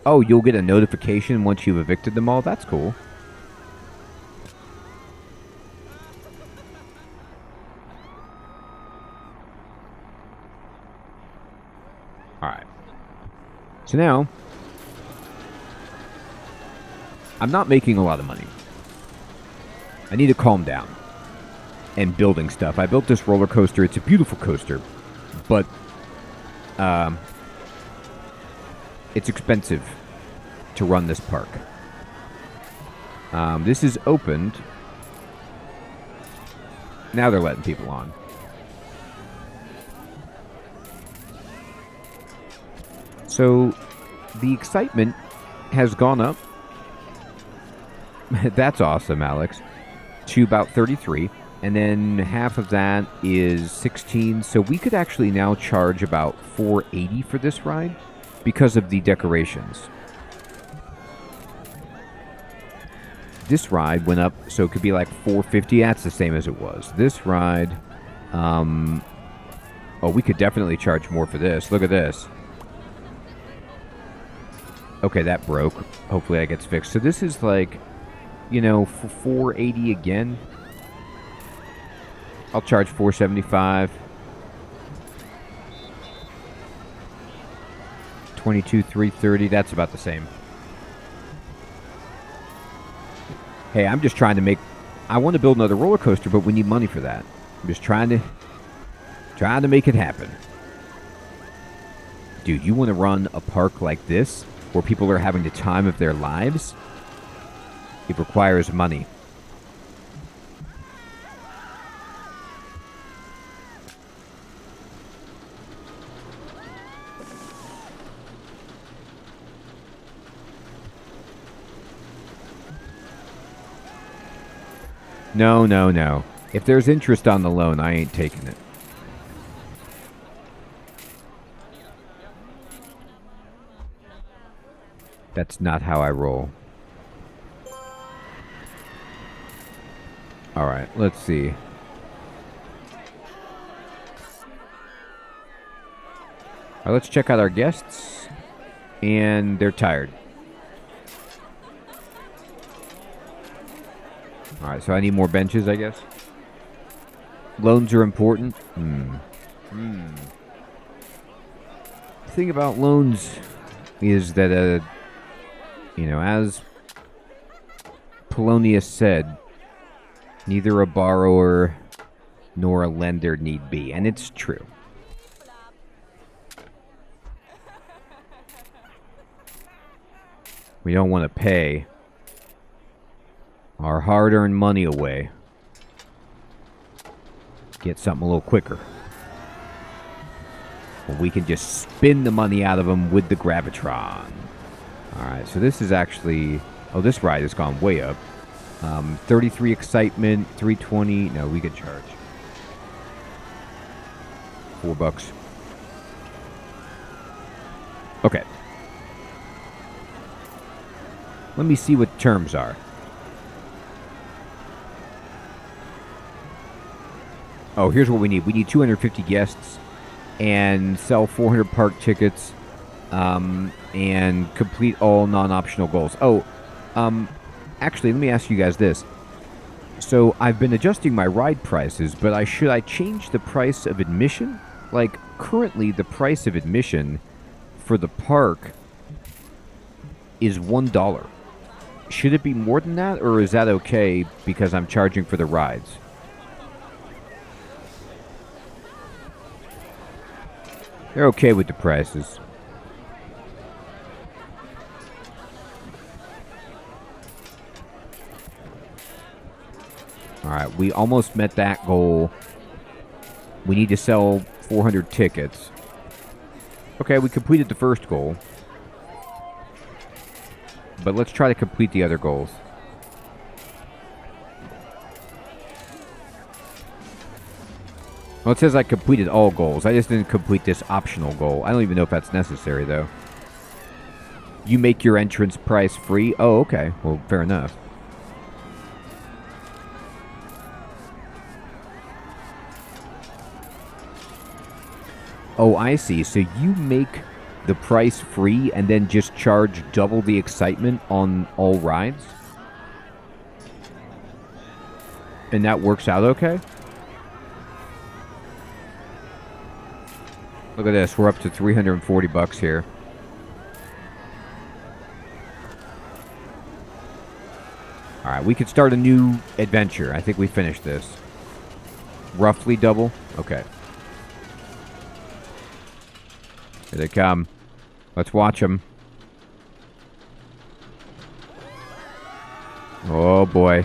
Oh, you'll get a notification once you've evicted them all? That's cool. Alright. So now, I'm not making a lot of money. I need to calm down. And building stuff. I built this roller coaster. It's a beautiful coaster. But, it's expensive to run this park. This is opened. Now they're letting people on. So, the excitement has gone up. That's awesome, Alex. To about 33. And then half of that is 16. So we could actually now charge about $4.80 for this ride because of the decorations. This ride went up, so it could be like $4.50. That's the same as it was. This ride, oh, we could definitely charge more for this. Look at this. Okay, that broke. Hopefully that gets fixed. So this is like, you know, for $4.80 again. I'll charge $4.75. 22, $3.30. That's about the same. Hey, I'm just trying to make... I want to build another roller coaster, but we need money for that. I'm just trying to make it happen. Dude, you want to run a park like this, where people are having the time of their lives? It requires money. No, no, no. If there's interest on the loan, I ain't taking it. That's not how I roll. Alright, let's see. Alright, let's check out our guests. And they're tired. Alright, so I need more benches, I guess. Loans are important. The thing about loans is that, you know, as Polonius said, neither a borrower nor a lender need be. And it's true. We don't want to pay our hard-earned money away. Get something a little quicker. Well, we can just spin the money out of them with the Gravitron. Alright, so this is actually... Oh, this ride has gone way up. 33 excitement, 320... No, we could charge $4. Okay. Let me see what terms are. Oh, here's what we need. We need 250 guests and sell 400 park tickets and complete all non-optional goals. Oh, actually, let me ask you guys this. So I've been adjusting my ride prices, but should I change the price of admission? Like, currently, the price of admission for the park is $1. Should it be more than that, or is that okay because I'm charging for the rides? They're okay with the prices. Alright, we almost met that goal. We need to sell 400 tickets. Okay, we completed the first goal. But let's try to complete the other goals. Well, it says I completed all goals. I just didn't complete this optional goal. I don't even know if that's necessary, though. You make your entrance price free? Oh, okay. Well, fair enough. Oh, I see. So you make the price free and then just charge double the excitement on all rides? And that works out okay? Look at this. We're up to 340 bucks here. All right, we could start a new adventure. I think we finished this. Roughly double? Okay. Here they come. Let's watch them. Oh, boy.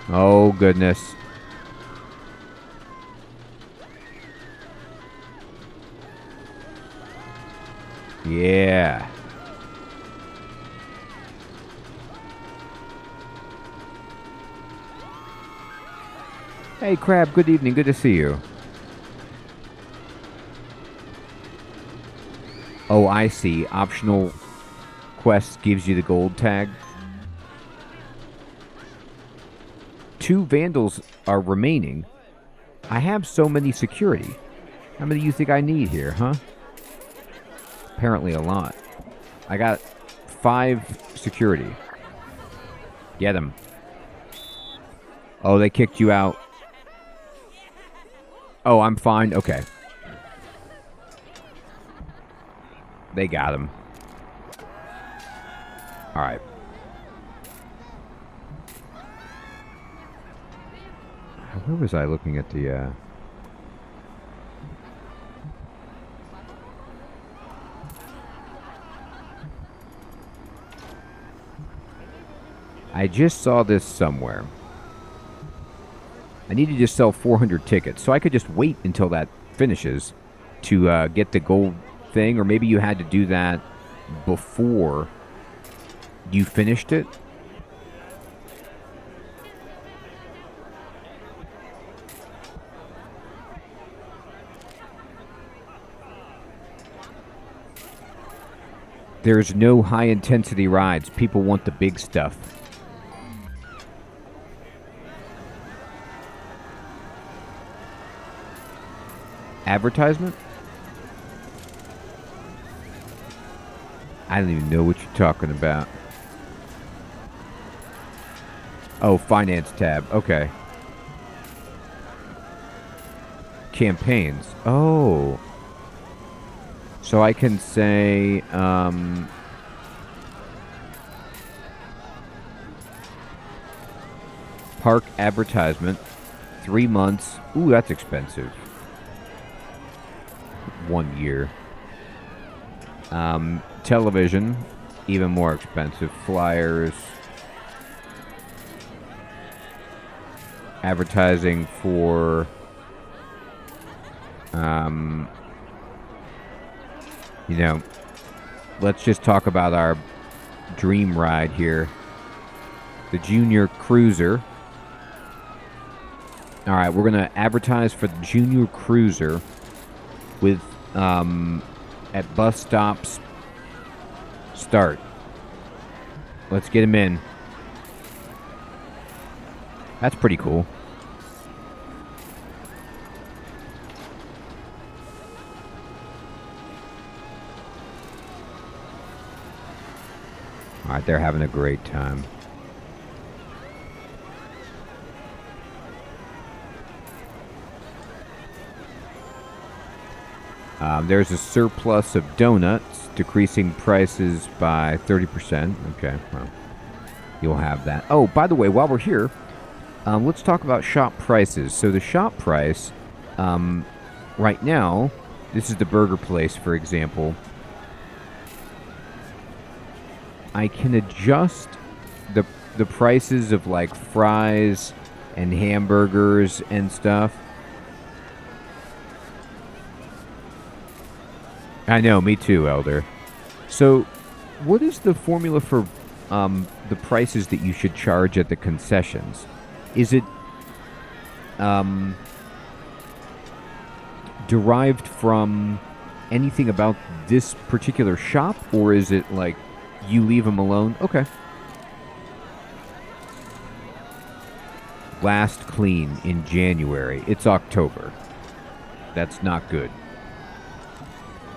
Oh, goodness. Yeah. Hey, Crab. Good evening. Good to see you. Oh, I see. Optional quest gives you the gold tag. 2 vandals are remaining. I have so many security. How many do you think I need here, huh? Apparently a lot. I got 5 security. Get them. Oh, they kicked you out. Oh, I'm fine. Okay. They got him. All right. Where was I looking at the... I just saw this somewhere. I need to just sell 400 tickets, so I could just wait until that finishes to get the gold thing, or maybe you had to do that before you finished it. There's no high-intensity rides. People want the big stuff. Advertisement? I don't even know what you're talking about. Oh, finance tab. Okay. Campaigns. Oh. So I can say, park advertisement, 3 months. Ooh, that's expensive. 1 year. Television, even more expensive. Flyers. Advertising for, you know, let's just talk about our dream ride here. The Junior Cruiser. All right, we're going to advertise for the Junior Cruiser with, at bus stops start. Let's get him in. That's pretty cool. All right, they're having a great time. There's a surplus of donuts, decreasing prices by 30%. Okay, well, you'll have that. Oh, by the way, while we're here, let's talk about shop prices. So the shop price right now This is the burger place, for example. I can adjust the prices of like fries and hamburgers and stuff. I know, me too, Elder. So, what is the formula for the prices that you should charge at the concessions? Is it derived from anything about this particular shop, or is it like you leave them alone? Okay. Last clean in January. It's October. That's not good.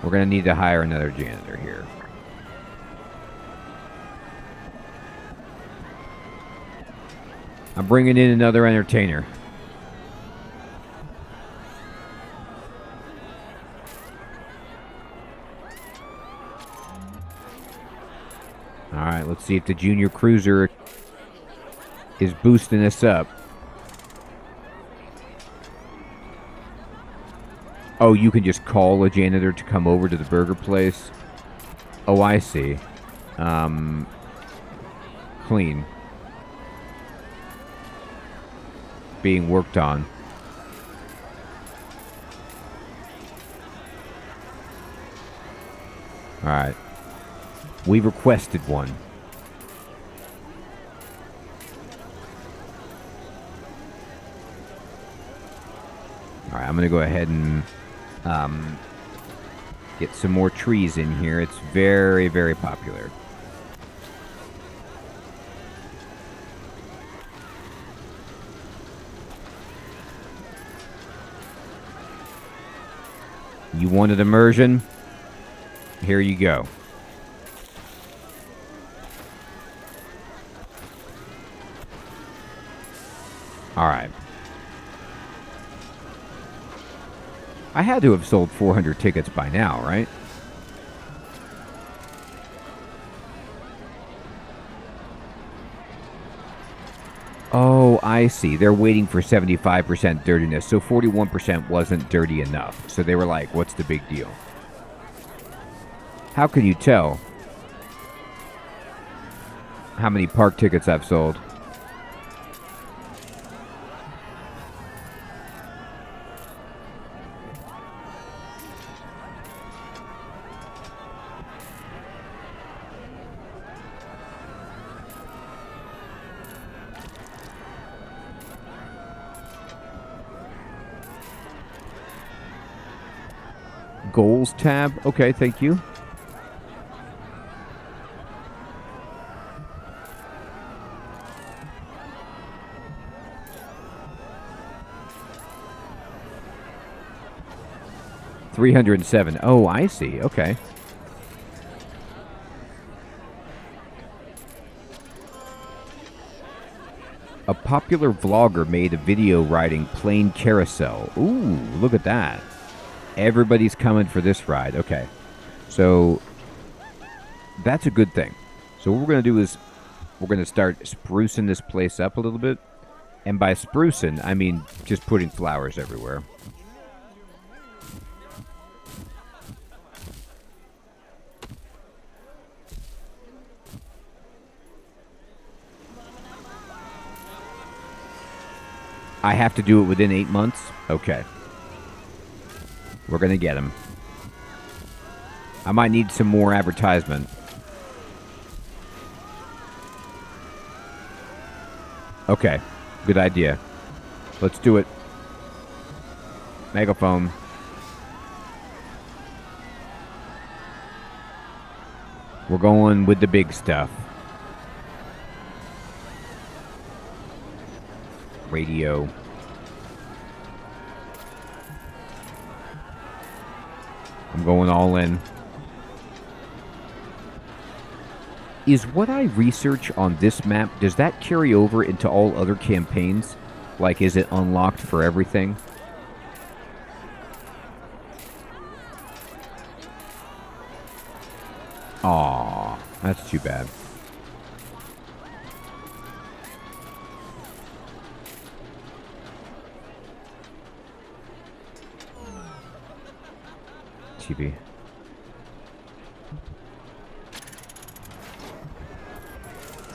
We're going to need to hire another janitor here. I'm bringing in another entertainer. All right, let's see if the junior cruiser is boosting us up. Oh, you can just call a janitor to come over to the burger place? Oh, I see. Clean. Being worked on. Alright. We requested one. Alright, I'm going to go ahead and get some more trees in here. It's very, very popular. You wanted immersion? Here you go. All right. I had to have sold 400 tickets by now, right? Oh, I see. They're waiting for 75% dirtiness, so 41% wasn't dirty enough. So they were like, what's the big deal? How can you tell how many park tickets I've sold? Goals tab. Okay, thank you. $307. Oh, I see. Okay. A popular vlogger made a video riding plane carousel. Ooh, look at that. Everybody's coming for this ride. Okay. So, that's a good thing. So what we're going to do is we're going to start sprucing this place up a little bit. And by sprucing, I mean just putting flowers everywhere. I have to do it within 8 months? Okay. We're going to get him. I might need some more advertisement. Okay. Good idea. Let's do it. Megaphone. We're going with the big stuff. Radio. I'm going all in. Is what I research on this map, does that carry over into all other campaigns? Like, is it unlocked for everything? Aw, that's too bad. TV.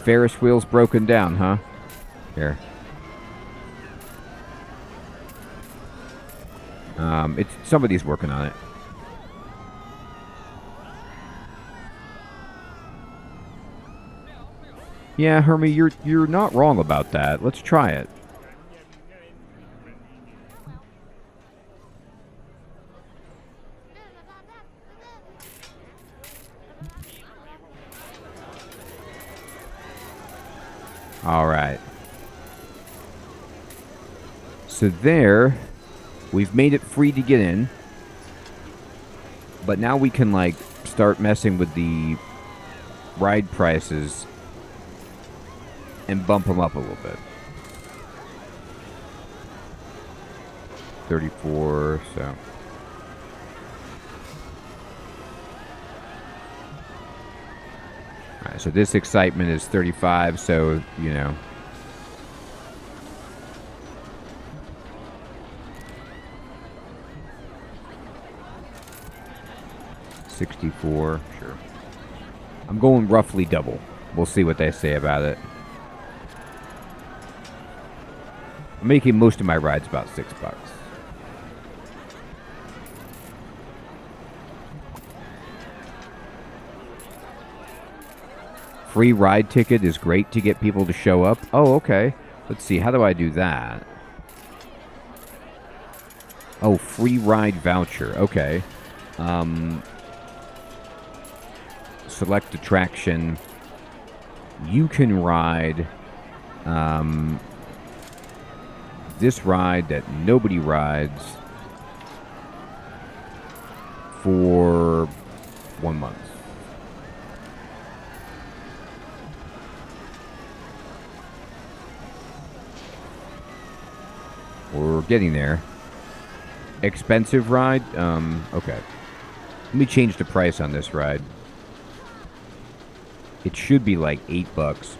Ferris wheel's broken down, huh? Here. It's somebody's working on it. Yeah, Hermie, you're not wrong about that. Let's try it. All right. So there, we've made it free to get in. But now we can, like, start messing with the ride prices and bump them up a little bit. 34, so. Alright, so this excitement is 35, so, you know. $64, sure. I'm going roughly double. We'll see what they say about it. I'm making most of my rides about $6. Free ride ticket is great to get people to show up. Oh, okay. Let's see. How do I do that? Oh, free ride voucher. Okay. Select attraction. You can ride this ride that nobody rides for 1 month. We're getting there. Expensive ride? Okay. Let me change the price on this ride. It should be like $8.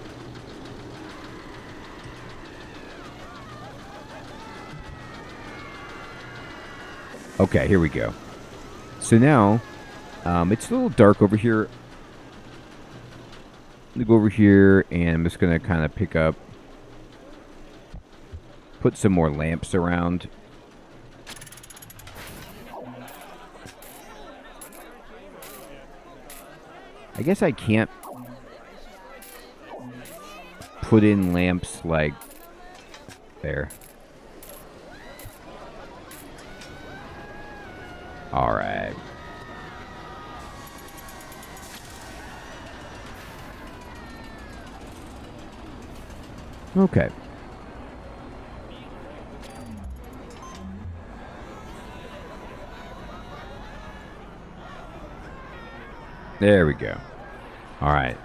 Okay, here we go. So now, it's a little dark over here. Let me go over here, and I'm just going to kind of pick up, put some more lamps around. I guess I can't put in lamps like there. All right. Okay. There we go. All right.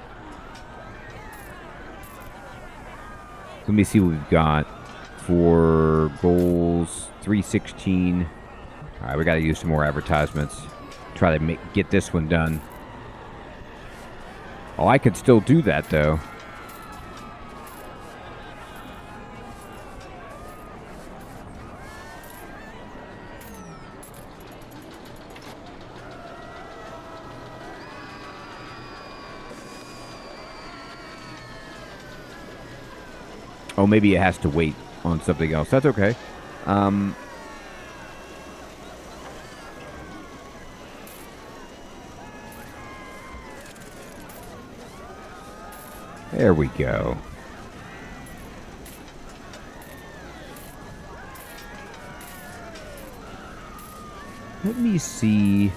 Let me see what we've got for goals. 316. All right, we got to use some more advertisements. Try to get this one done. Oh, I could still do that, though. Oh, maybe it has to wait on something else. That's okay. There we go. Let me see.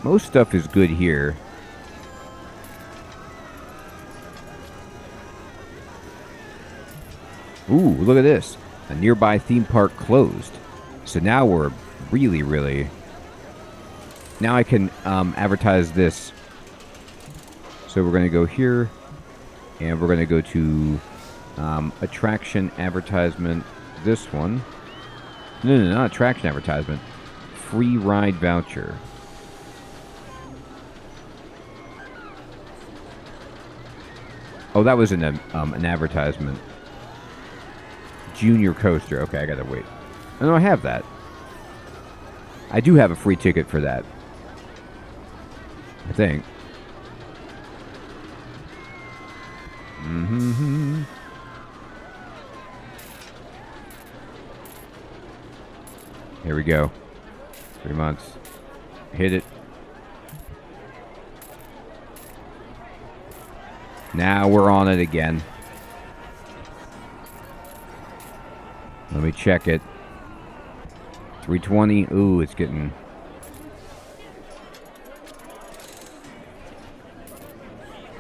Most stuff is good here. Ooh, look at this. A nearby theme park closed. So now we're really... Now I can advertise this. So we're going to go here. And we're going to go to attraction advertisement. This one. No, not attraction advertisement. Free ride voucher. Oh, that was an advertisement. Junior coaster. Okay, I gotta wait. I have that. I do have a free ticket for that. I think. Mm-hmm. Here we go. 3 months. Hit it. Now we're on it again. Let me check it. 320. Ooh, it's getting...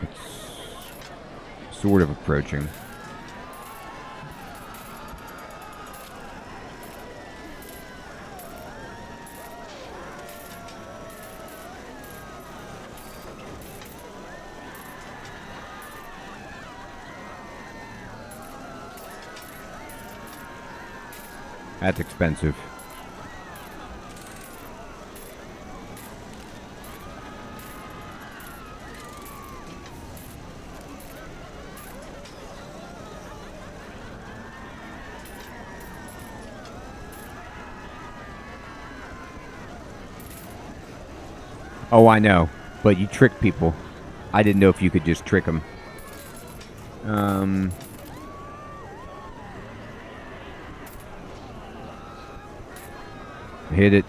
It's sort of approaching. That's expensive. Oh, I know. But you trick people. I didn't know if you could just trick them. Hit it.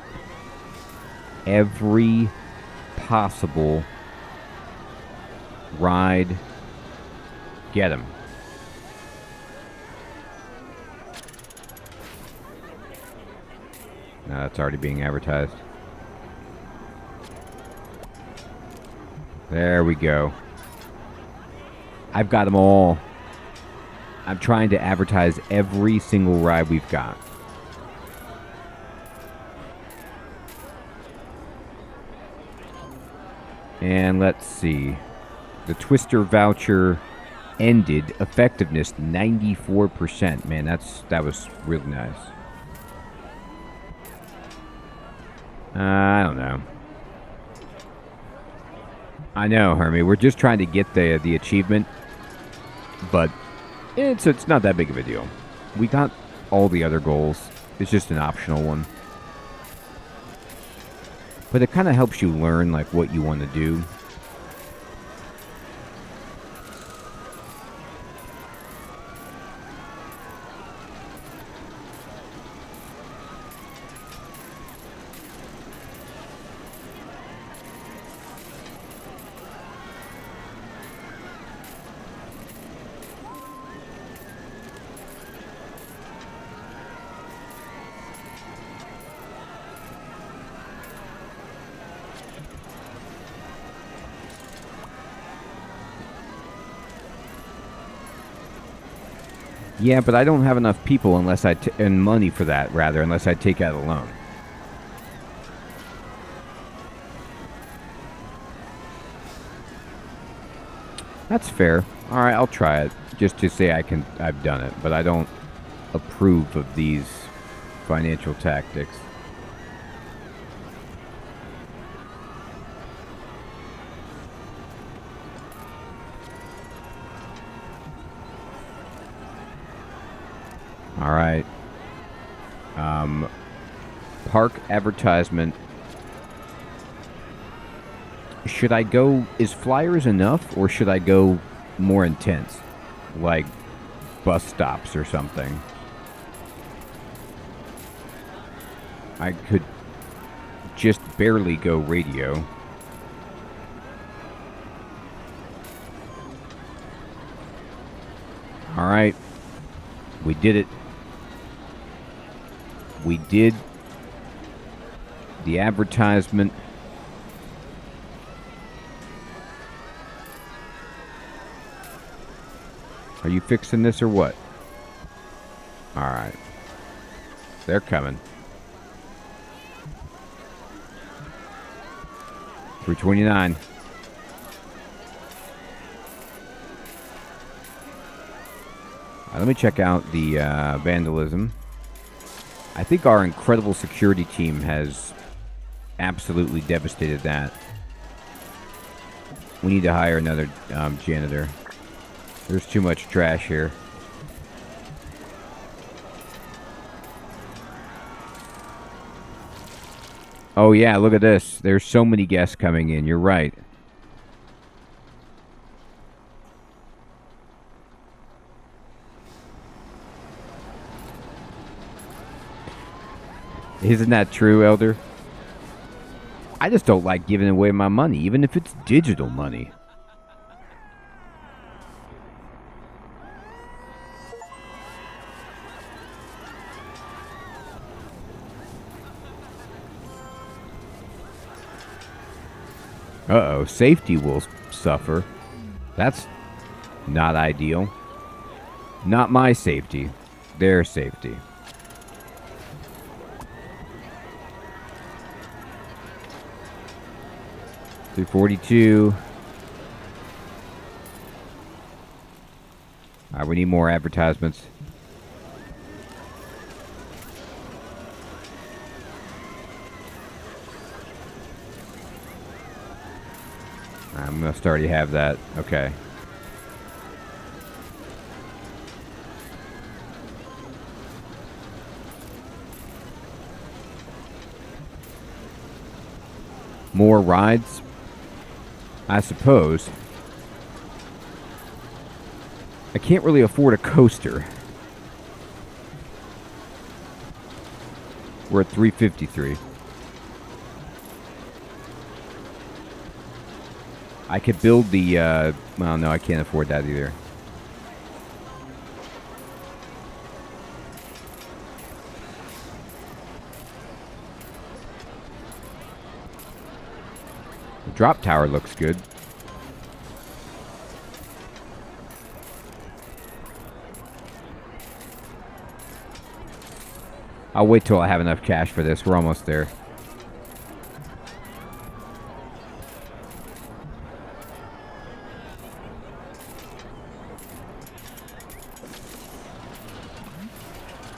Every possible ride. Get him. No, that's already being advertised. There we go. I've got them all. I'm trying to advertise every single ride we've got. And let's see. The Twister voucher ended. Effectiveness 94%. Man, that was really nice. I don't know. I know, Hermie. We're just trying to get the achievement, but it's not that big of a deal. We got all the other goals. It's just an optional one. But it kind of helps you learn like what you want to do. Yeah, but I don't have enough people unless and money for that, rather, unless I take out a loan. That's fair. All right, I'll try it just to say I've done it, but I don't approve of these financial tactics. All right. Park advertisement. Should I go... Is flyers enough, or should I go more intense? Like bus stops or something. I could just barely go radio. All right. We did it. We did the advertisement. Are you fixing this or what? All right. They're coming. 329. Let me check out the Vandalism. I think our incredible security team has absolutely devastated that. We need to hire another janitor. There's too much trash here. Oh, yeah, look at this. There's so many guests coming in. You're right. Isn't that true, Elder? I just don't like giving away my money, even if it's digital money. Uh-oh, safety will suffer. That's not ideal. Not my safety. Their safety. $342. Alright, we need more advertisements. I must already have that. Okay. More rides? I suppose. I can't really afford a coaster. We're at 353. I could build the, well, no, I can't afford that either. The drop tower looks good. I'll wait till I have enough cash for this. We're almost there.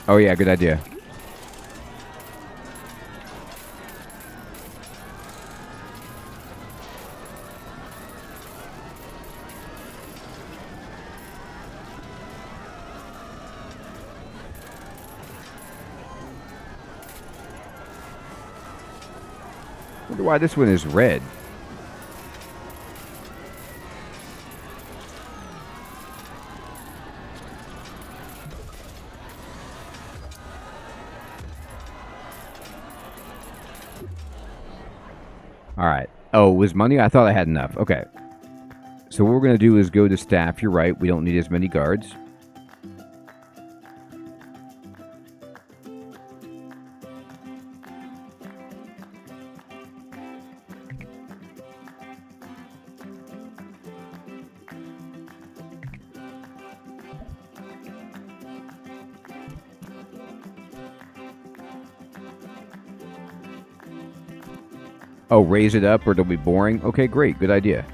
Oh yeah, good idea. Wonder why this one is red. Alright. Oh, it was money? I thought I had enough. Okay. So what we're going to do is go to staff. You're right. We don't need as many guards. Oh, raise it up or it'll be boring? Okay, great. Good idea.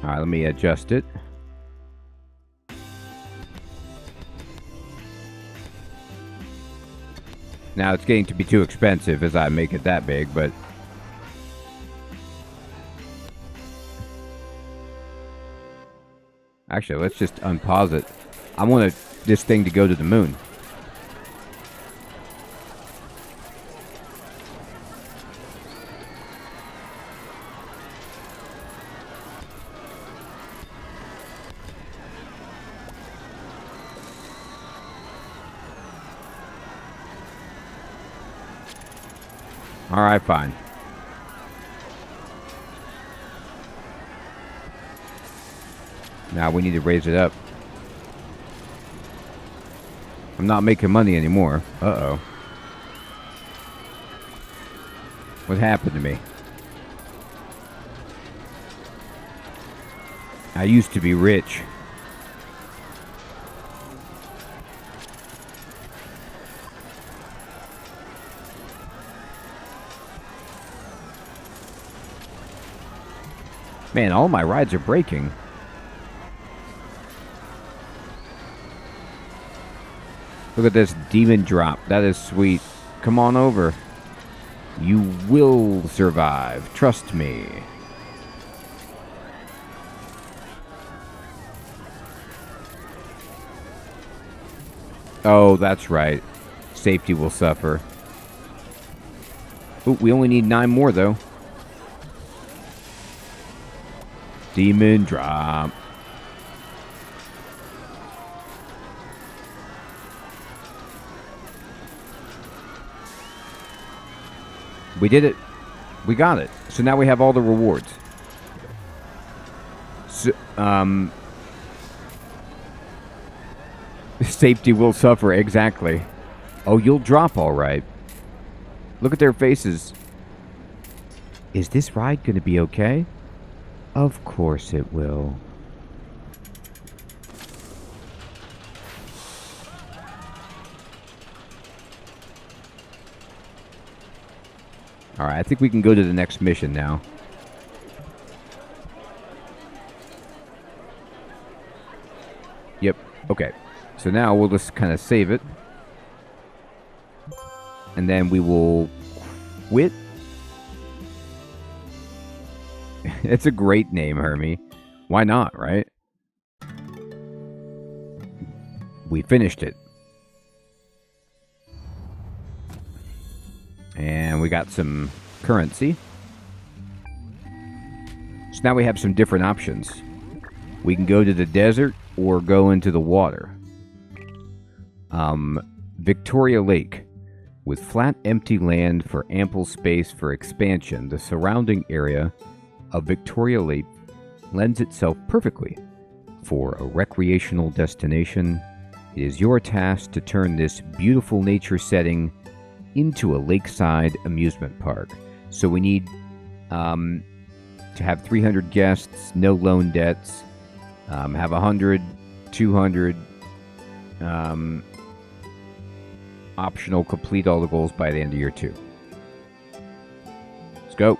Alright, let me adjust it. Now it's getting to be too expensive as I make it that big, but... Actually, let's just unpause it. I want this thing to go to the moon. Alright, fine. Now we need to raise it up. I'm not making money anymore. Uh-oh. What happened to me? I used to be rich. Man, all my rides are breaking. Look at this demon drop. That is sweet. Come on over. You will survive. Trust me. Oh, that's right. Safety will suffer. Ooh, we only need 9 more, though. Demon drop. We did it. We got it. So now we have all the rewards. So, safety will suffer, exactly. Oh, you'll drop all right. Look at their faces. Is this ride going to be okay? Of course it will. All right, I think we can go to the next mission now. Yep, okay. So now we'll just kind of save it. And then we will quit. It's a great name, Hermie. Why not, right? We finished it. And we got some currency. So now we have some different options. We can go to the desert or go into the water. Victoria Lake. With flat, empty land for ample space for expansion, the surrounding area of Victoria Lake lends itself perfectly for a recreational destination. It is your task to turn this beautiful nature setting into a lakeside amusement park. So we need to have 300 guests, no loan debts, have 100, 200, optional, complete all the goals by the end of year 2. Let's go.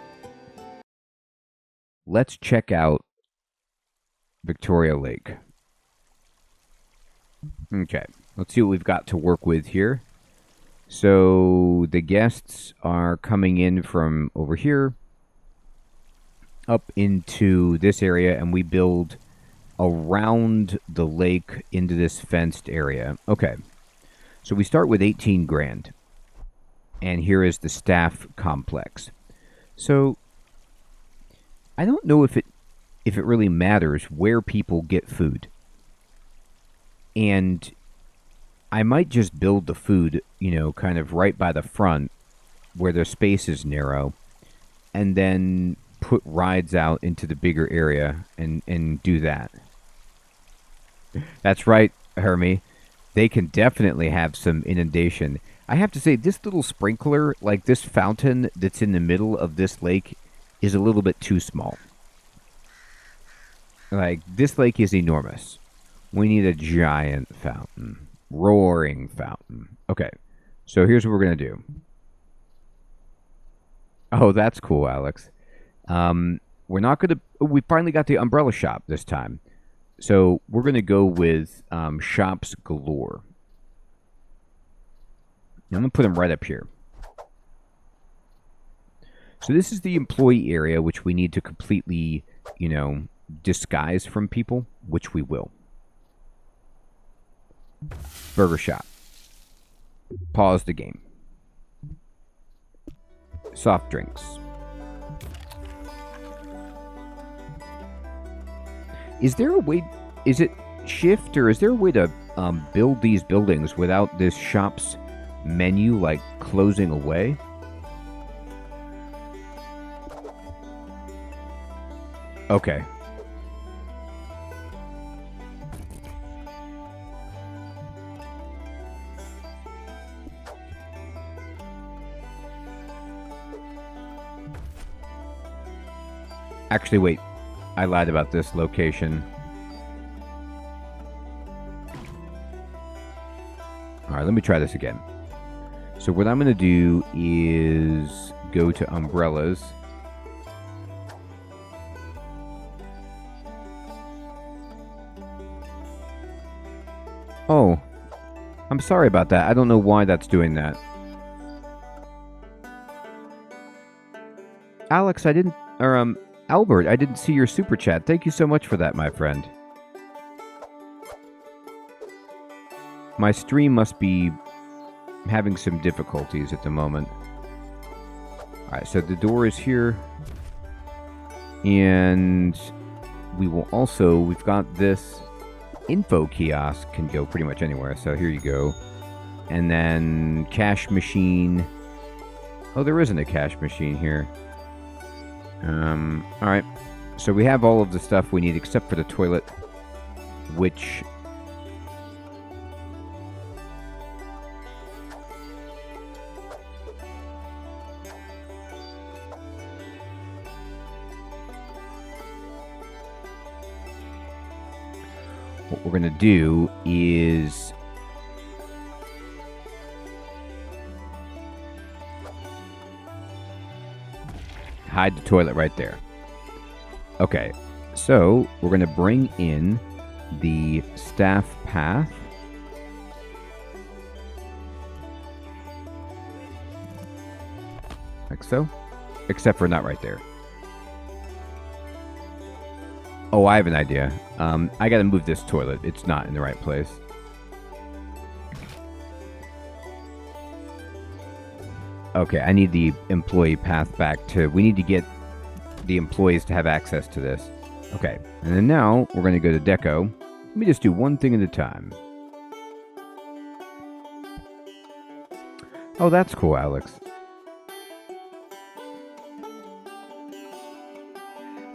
Let's check out Victoria Lake. Okay, let's see what we've got to work with here. So the guests are coming in from over here up into this area, and we build around the lake into this fenced area. Okay. So we start with 18 grand. And here is the staff complex. So I don't know if it really matters where people get food. And I might just build the food, kind of right by the front where the space is narrow, and then put rides out into the bigger area and do that. That's right, Hermie. They can definitely have some inundation. I have to say, this little sprinkler, like this fountain that's in the middle of this lake, is a little bit too small. Like, this lake is enormous. We need a giant fountain. Roaring fountain. Okay, so here's what we're going to do. Oh, that's cool, Alex. We're not going to... We finally got the umbrella shop this time. So we're going to go with shops galore. I'm going to put them right up here. So this is the employee area, which we need to completely, disguise from people, which we will. Burger shop. Pause the game. Soft drinks. Is there a way, is it shift, or is there a way to build these buildings without this shop's menu, like, closing away? Okay. Actually, wait. I lied about this location. Alright, let me try this again. So what I'm going to do is go to umbrellas. Oh, I'm sorry about that. I don't know why that's doing that. Alex, I didn't... Or, Albert, I didn't see your super chat. Thank you so much for that, my friend. My stream must be having some difficulties at the moment. Alright, so the door is here. And we will also, we've got this info kiosk, can go pretty much anywhere. So here you go. And then cash machine. Oh, there isn't a cash machine here. Alright. So we have all of the stuff we need except for the toilet, which... What we're going to do is... hide the toilet right there. Okay, so we're going to bring in the staff path. Like so. Except for not right there. Oh, I have an idea. I gotta move this toilet. It's not in the right place. Okay, I need the employee path back to... We need to get the employees to have access to this. Okay, and then now we're gonna go to Deco. Let me just do one thing at a time. Oh, that's cool, Alex.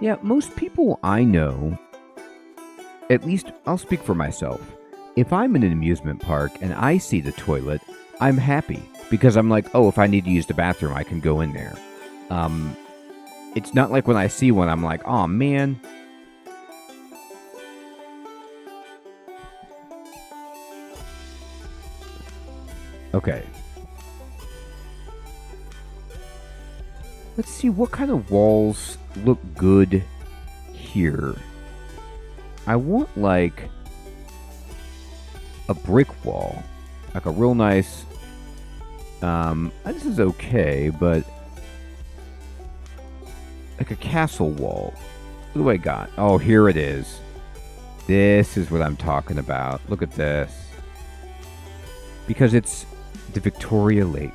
Yeah, most people I know, at least I'll speak for myself. If I'm in an amusement park and I see the toilet, I'm happy. Because I'm like, oh, if I need to use the bathroom, I can go in there. It's not like when I see one, I'm like, oh, man. Okay. Let's see, what kind of walls look good here? I want, like, a brick wall. Like a real nice... this is okay, but... like a castle wall. What do I got? Oh, here it is. This is what I'm talking about. Look at this. Because it's the Victoria Lake.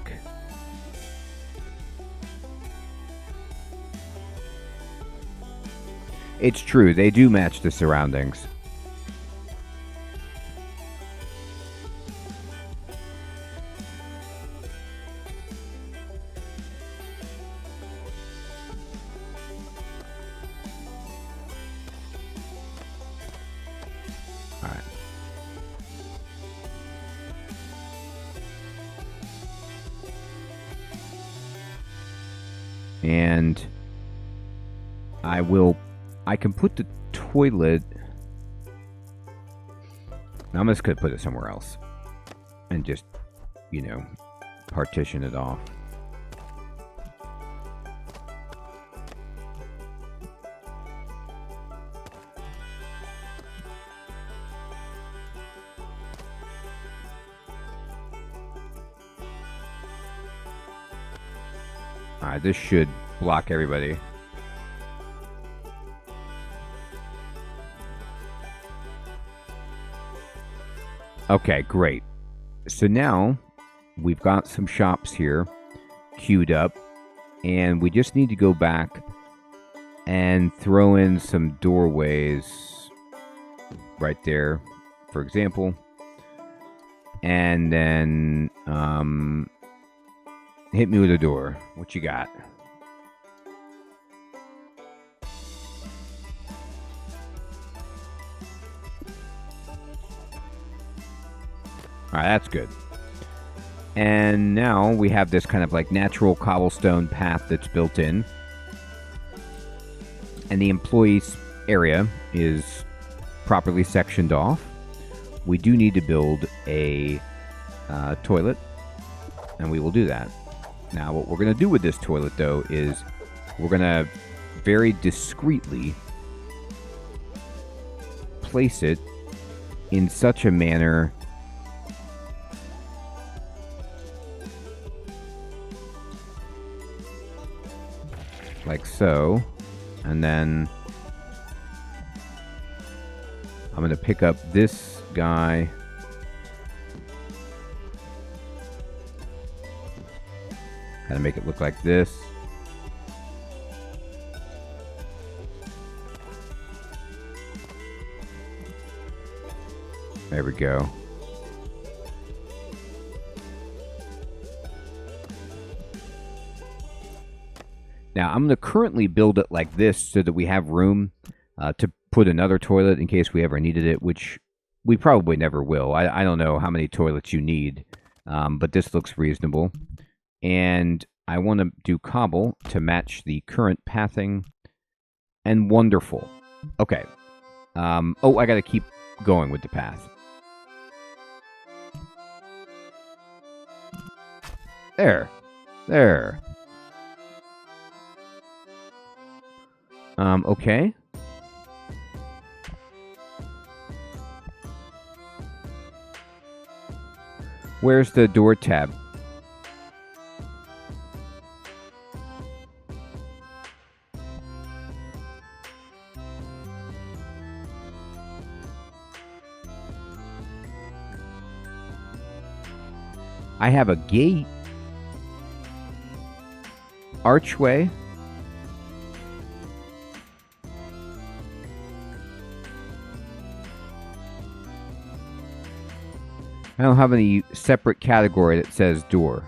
It's true, they do match the surroundings. Alright. And I can put the toilet... I'm just going to put it somewhere else. And just, you know, partition it off. Alright, this should block everybody. Okay, great. So now we've got some shops here queued up, and we just need to go back and throw in some doorways right there, for example. And then hit me with a door. What you got? Alright, that's good. And now we have this kind of like natural cobblestone path that's built in. And the employees area is properly sectioned off. We do need to build a toilet, and we will do that. Now, what we're going to do with this toilet, though, is we're going to very discreetly place it in such a manner like so, and then I'm going to pick up this guy Kind of make it look like this. There we go. Now, I'm going to currently build it like this so that we have room to put another toilet in case we ever needed it, which we probably never will. I don't know how many toilets you need, but this looks reasonable. And I want to do cobble to match the current pathing. And wonderful. Okay. Oh, I got to keep going with the path. There. There. Okay. Where's the door tab? I have a gate. Archway. I don't have any separate category that says door.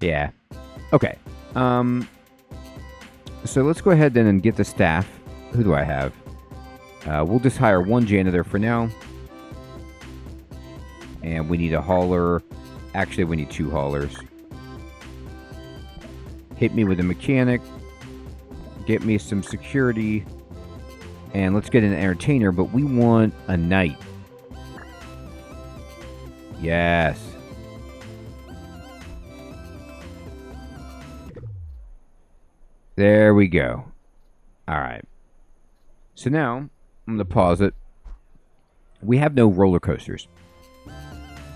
Yeah. Okay. So let's go ahead then and get the staff. Who do I have? We'll just hire one janitor for now. And we need a hauler. Actually, we need 2 haulers. Hit me with a mechanic. Get me some security. And let's get an entertainer, but we want a knight. Yes. There we go. Alright. So now, I'm going to pause it. We have no roller coasters.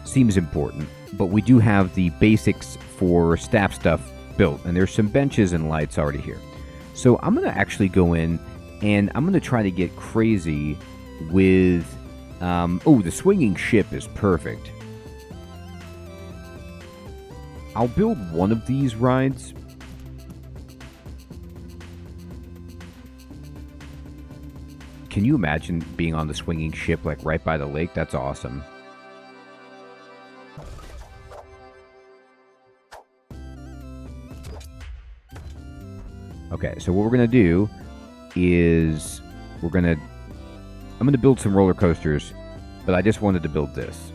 Seems important, but we do have the basics for staff stuff built, and there's some benches and lights already here. So I'm going to actually go in, and I'm going to try to get crazy with... oh, the swinging ship is perfect. I'll build one of these rides. Can you imagine being on the swinging ship, like, right by the lake? That's awesome. Okay, so what we're going to do is I'm going to build some roller coasters, but I just wanted to build this.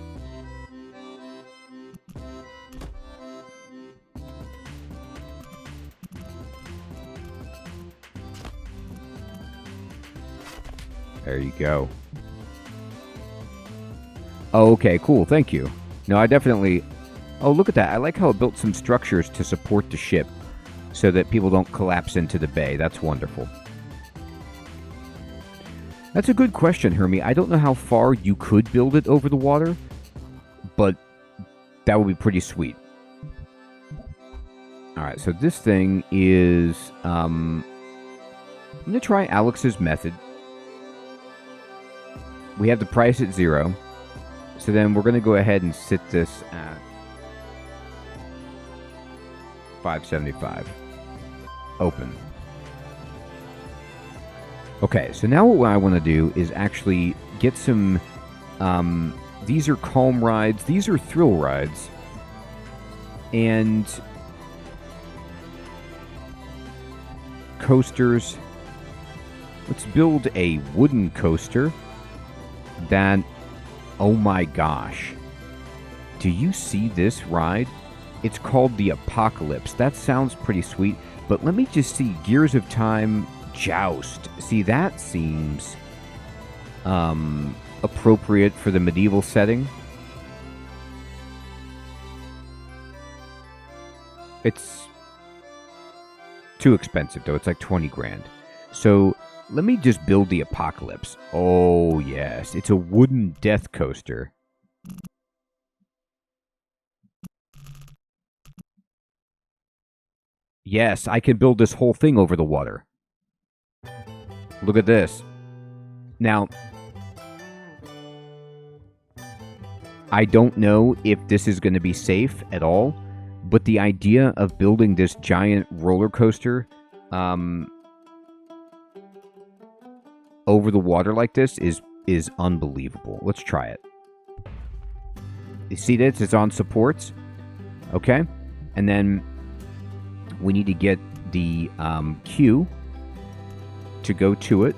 There you go. Oh, okay, cool, thank you. No, I definitely... Oh, look at that. I like how it built some structures to support the ship so that people don't collapse into the bay. That's wonderful. That's a good question, Hermie. I don't know how far you could build it over the water, but that would be pretty sweet. Alright, so this thing is... I'm going to try Alex's method. We have the price at 0. So then we're going to go ahead and sit this at $5.75. Open. Okay, so now what I want to do is actually get some... these are calm rides. These are thrill rides. And... coasters. Let's build a wooden coaster that... Oh my gosh. Do you see this ride? It's called the Apocalypse. That sounds pretty sweet. But let me just see. Gears of Time Joust. See, that seems appropriate for the medieval setting. It's too expensive, though. It's like 20 grand. So let me just build the Apocalypse. Oh, yes. It's a wooden death coaster. Yes, I can build this whole thing over the water. Look at this. Now, I don't know if this is going to be safe at all, but the idea of building this giant roller coaster over the water like this is unbelievable. Let's try it. You see this? It's on supports. Okay. And then we need to get the queue to go to it.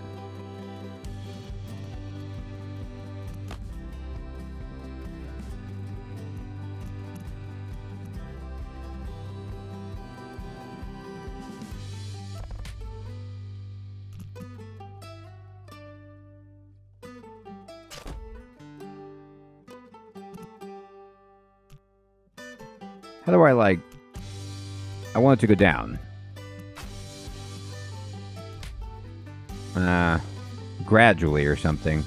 How do I, like... I want it to go down. Gradually or something.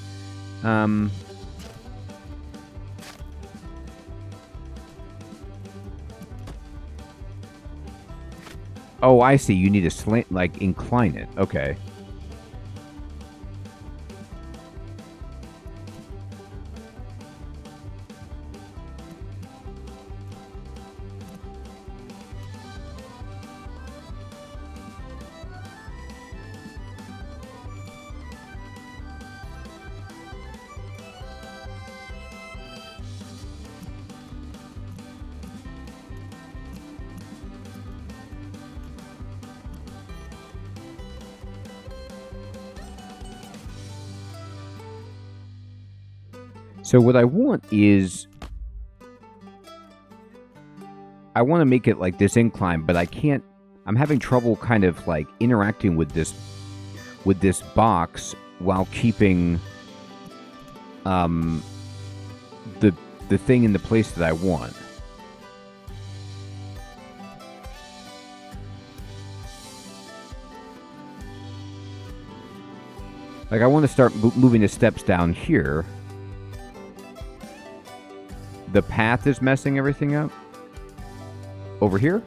Oh, I see. You need to slant, like, incline it. Okay. So what I want is, I want to make it like this incline, but I can't, I'm having trouble kind of like interacting with this box while keeping the thing in the place that I want. Like I want to start moving the steps down here. The path is messing everything up. Over here?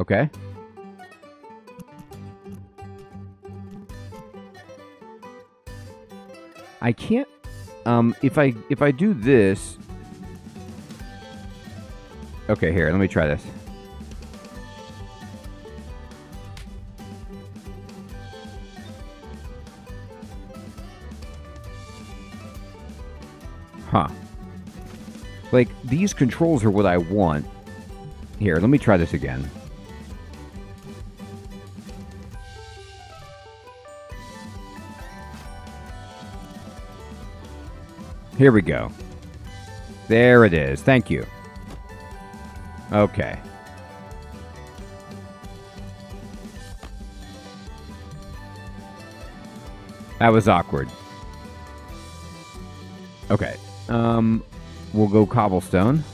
Okay. I can't if I do this. Okay, here, let me try this. Huh. Like, these controls are what I want. Here, let me try this again. Here we go. There it is. Thank you. Okay. That was awkward. Okay. We'll go cobblestone.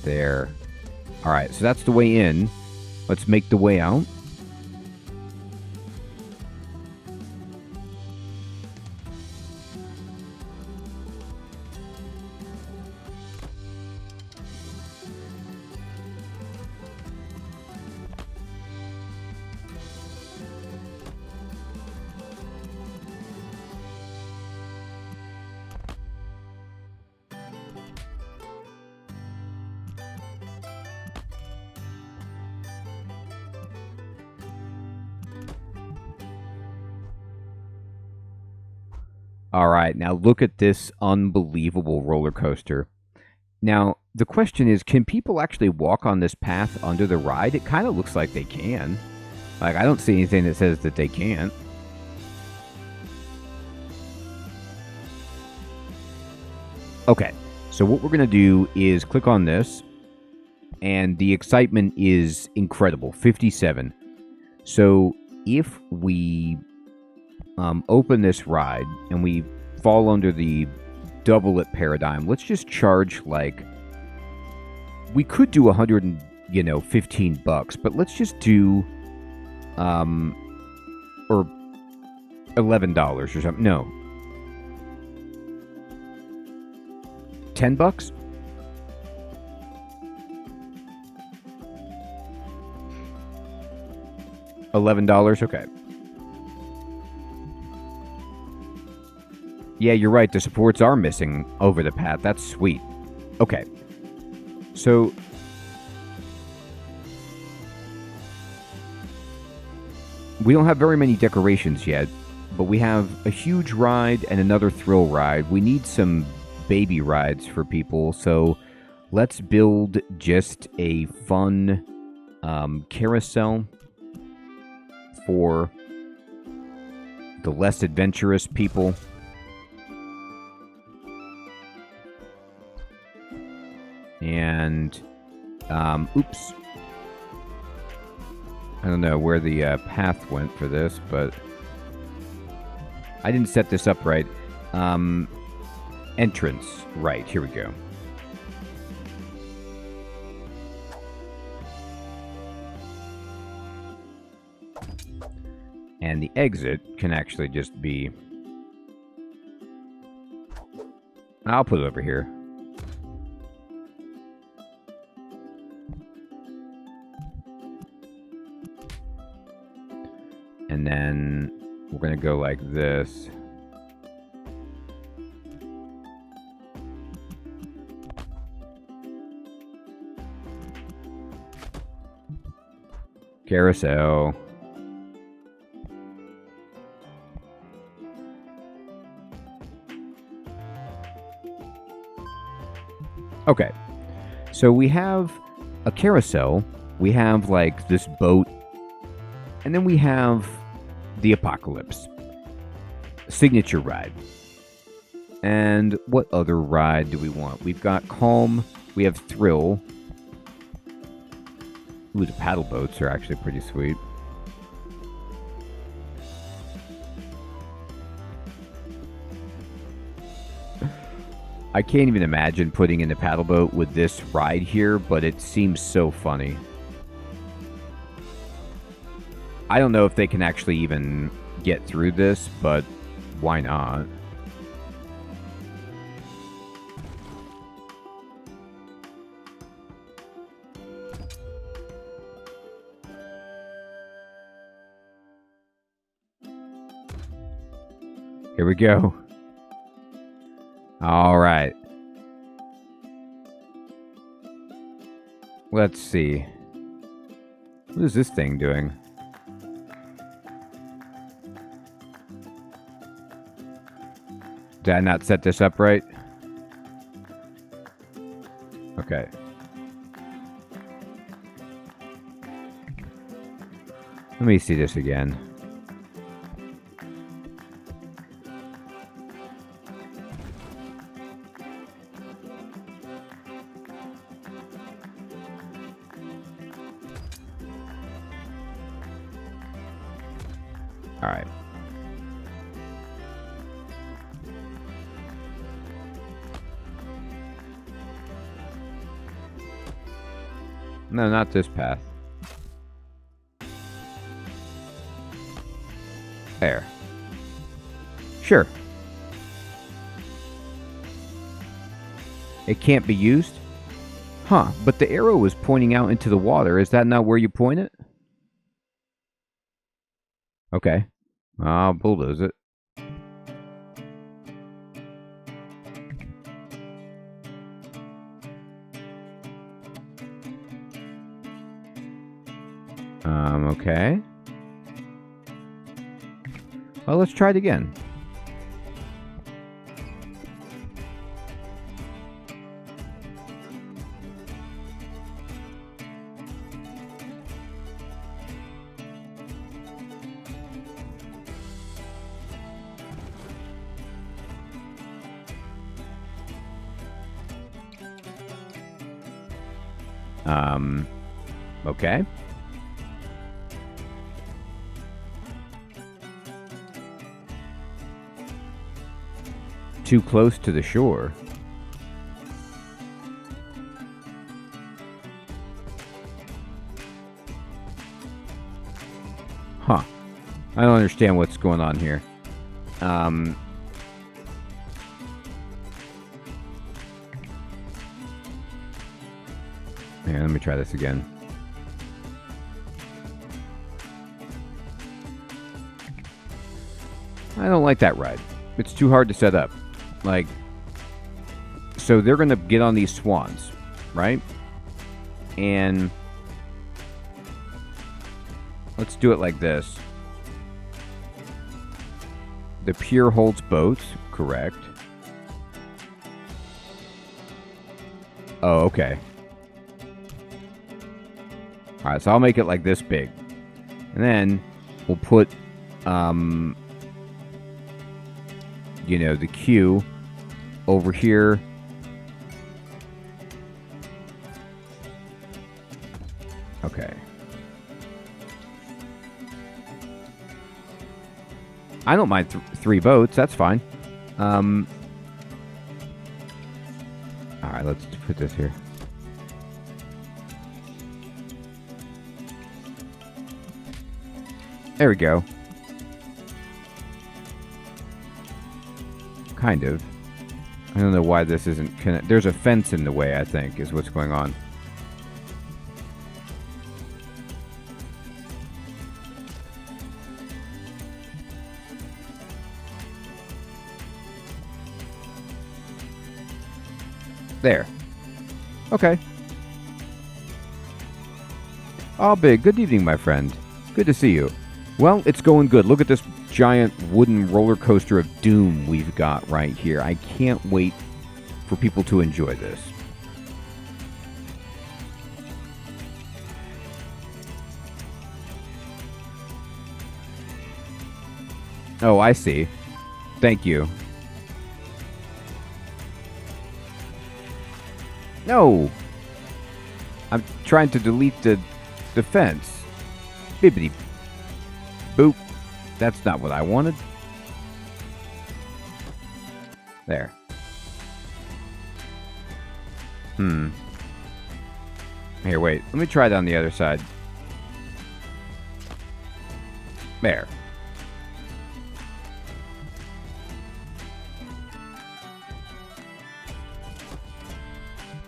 There. Alright, so that's the way in. Let's make the way out. All right, now look at this unbelievable roller coaster. Now, the question is, can people actually walk on this path under the ride? It kind of looks like they can. Like, I don't see anything that says that they can't. Okay, so what we're going to do is click on this, and the excitement is incredible, 57. So if we open this ride and we fall under the double it paradigm, let's just charge, like, we could do $115, but let's just do or $11 or something. No, $10? $11? Okay. Yeah, you're right. The supports are missing over the path. That's sweet. Okay. So... we don't have very many decorations yet, but we have a huge ride and another thrill ride. We need some baby rides for people, so let's build just a fun carousel for the less adventurous people. And, oops. I don't know where the path went for this, but I didn't set this up right. Entrance. Right, here we go. And the exit can actually just be... I'll put it over here. And then we're going to go like this. Carousel. Okay. So we have a carousel. We have like this boat. And then we have the Apocalypse. Signature ride. And what other ride do we want? We've got Calm. We have Thrill. Ooh, the paddle boats are actually pretty sweet. I can't even imagine putting in the paddle boat with this ride here, but it seems so funny. I don't know if they can actually even get through this, but why not? Here we go. All right. Let's see. What is this thing doing? Did I not set this up right? Okay. Let me see this again. All right. No, not this path. There. Sure. It can't be used? Huh, but the arrow was pointing out into the water. Is that not where you point it? Okay. I'll bulldoze it. Okay. Well, let's try it again. Okay. Too close to the shore. Huh. I don't understand what's going on here. Let me try this again. I don't like that ride. It's too hard to set up. Like, so they're going to get on these swans, right? And let's do it like this. The pier holds boats, correct. Oh, okay. Alright, so I'll make it like this big. And then we'll put, you know, the queue over here. Okay. I don't mind 3 boats. That's fine. Alright, let's put this here. There we go. Kind of. I don't know why this isn't connected. There's a fence in the way, I think, is what's going on. There. Okay. Oh, Big. Good evening, my friend. Good to see you. Well, it's going good. Look at this giant wooden roller coaster of doom we've got right here. I can't wait for people to enjoy this. Oh, I see. Thank you. No! I'm trying to delete the fence. Bibbidi boop. That's not what I wanted. There. Here, wait. Let me try it on the other side. There.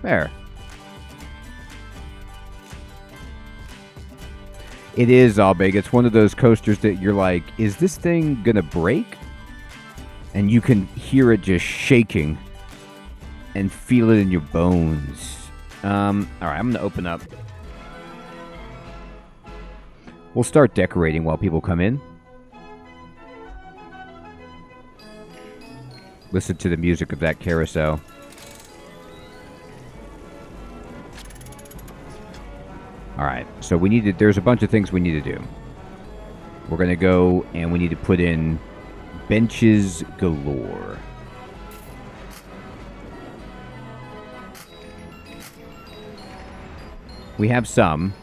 There. It is all big. It's one of those coasters that you're like, is this thing gonna break? And you can hear it just shaking and feel it in your bones. Alright, I'm gonna open up. We'll start decorating while people come in. Listen to the music of that carousel. Alright, so we need to, there's a bunch of things we need to do. We're going to go and we need to put in benches galore. We have some.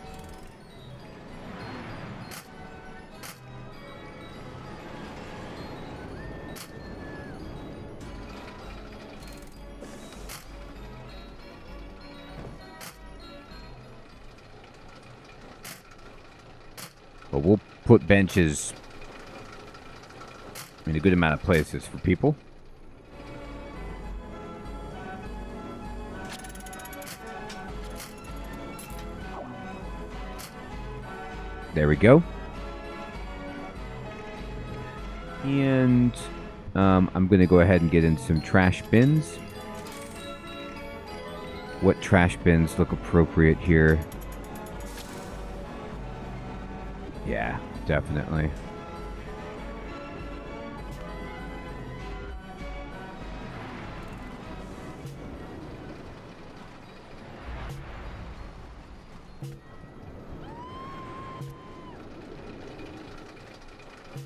But we'll put benches in a good amount of places for people. There we go. And I'm going to go ahead and get in some trash bins. What trash bins look appropriate here? Yeah, definitely.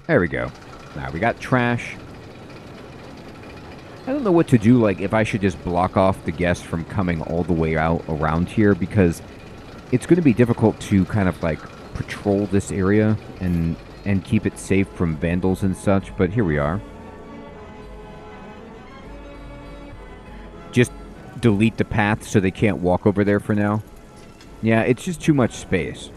There we go. Now we got trash. I don't know what to do, like if I should just block off the guests from coming all the way out around here, because it's going to be difficult to kind of like patrol this area and keep it safe from vandals and such, but here we are. Just delete the path so they can't walk over there for now. Yeah, it's just too much space.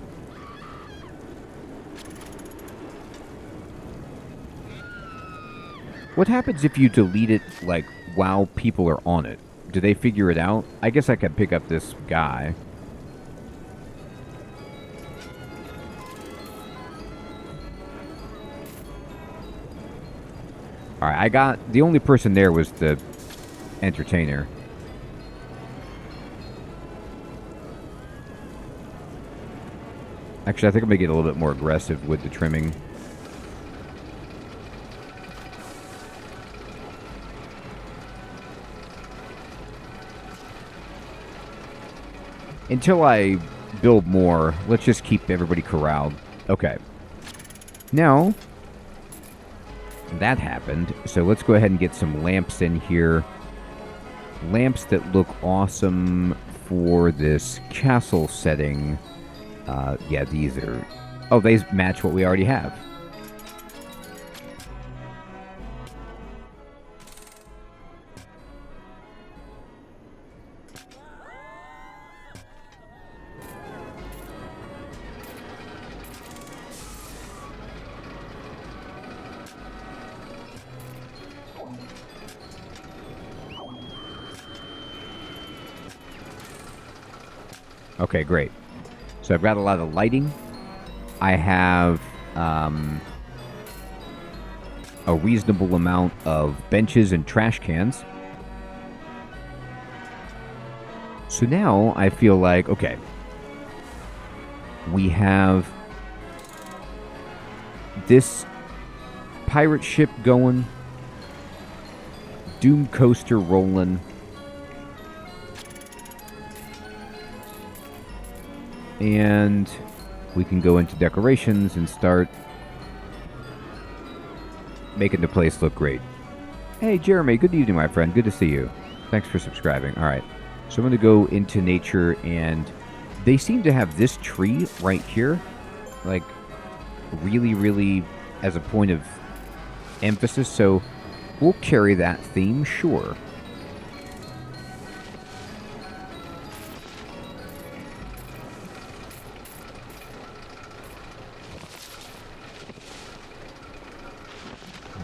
What happens if you delete it, like, while people are on it? Do they figure it out? I guess I could pick up this guy. All right, I got... The only person there was the entertainer. Actually, I think I'm going to get a little bit more aggressive with the trimming. Until I build more, let's just keep everybody corralled. Okay. Now, that happened. So let's go ahead and get some lamps in here. Lamps that look awesome for this castle setting. Yeah, these are... Oh, they match what we already have. Okay, great. So I've got a lot of lighting. I have a reasonable amount of benches and trash cans. So now I feel like, okay, we have this pirate ship going, Doom Coaster rolling, and we can go into decorations and start making the place look great. Hey, Jeremy, good evening, my friend. Good to see you. Thanks for subscribing. All right. So I'm going to go into nature, and they seem to have this tree right here, like, really, really as a point of emphasis. So we'll carry that theme, sure.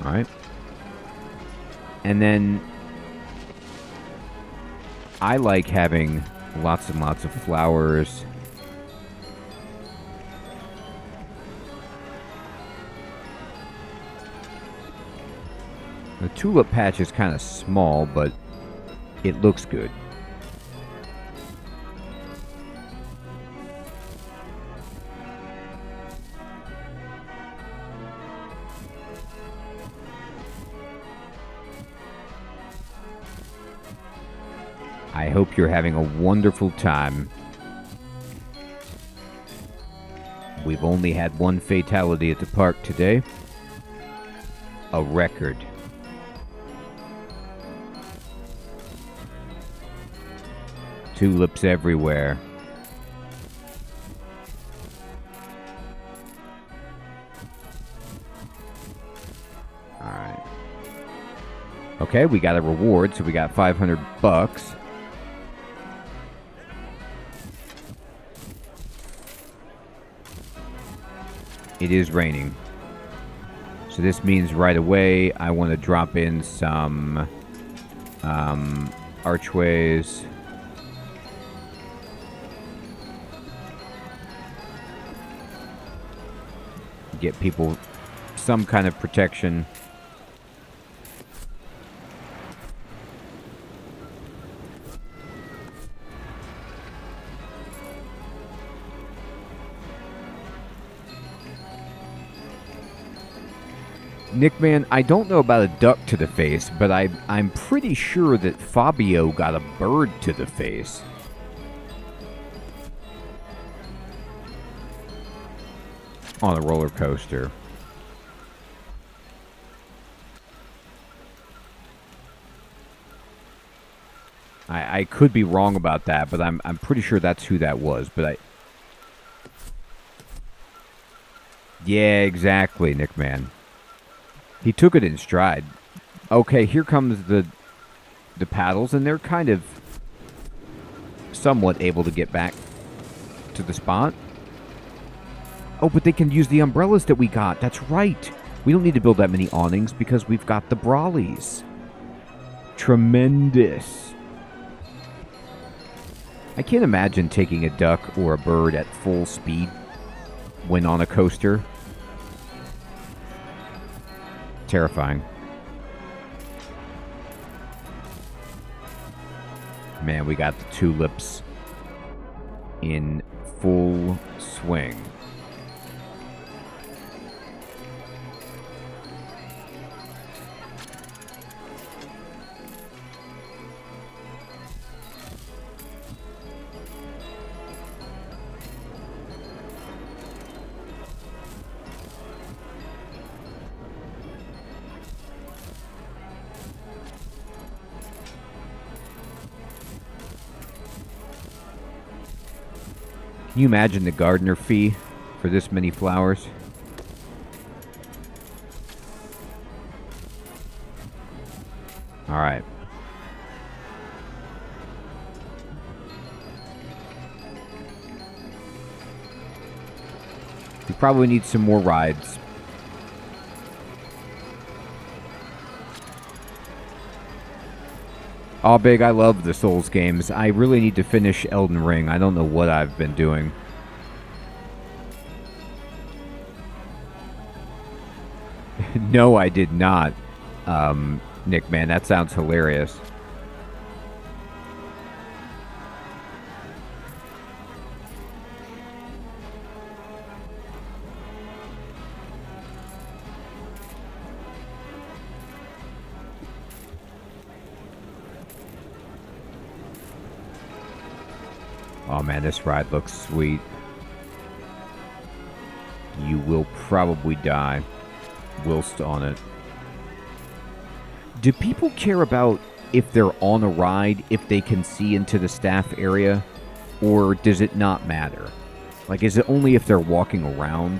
All right. And then I like having lots and lots of flowers. The tulip patch is kind of small, but it looks good. I hope you're having a wonderful time. We've only had one fatality at the park today. A record. Tulips everywhere. Alright. Okay, we got a reward, so we got $500. It is raining. So this means right away I want to drop in some archways. Get people some kind of protection. Nickman, I don't know about a duck to the face, but I'm pretty sure that Fabio got a bird to the face. On a roller coaster. I could be wrong about that, but I'm pretty sure that's who that was, but Yeah, exactly, Nickman. He took it in stride. Okay, here comes the paddles, and they're kind of somewhat able to get back to the spot. Oh, but they can use the umbrellas that we got. That's right. We don't need to build that many awnings because we've got the brollies. Tremendous. I can't imagine taking a duck or a bird at full speed when on a coaster. Terrifying. Man, we got the tulips in full swing. Can you imagine the gardener fee for this many flowers? All right. We probably need some more rides. Oh, Big, I love the Souls games. I really need to finish Elden Ring. I don't know what I've been doing. No, I did not. Nick, man, that sounds hilarious. Oh man, this ride looks sweet. You will probably die whilst on it. Do people care about if they're on a ride, if they can see into the staff area? Or does it not matter? Like, is it only if they're walking around?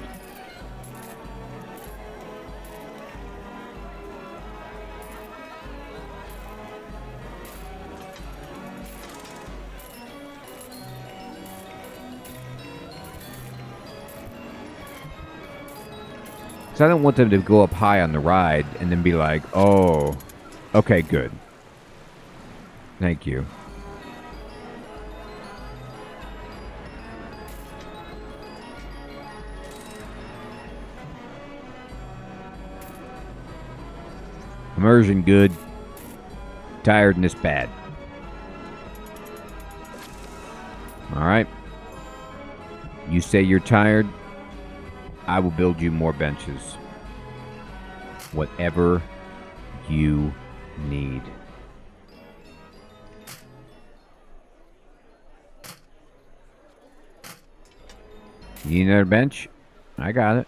Because I don't want them to go up high on the ride and then be like, oh, okay, good. Thank you. Immersion good. Tiredness bad. Alright. You say you're tired, I will build you more benches. Whatever you need. You need another bench? I got it.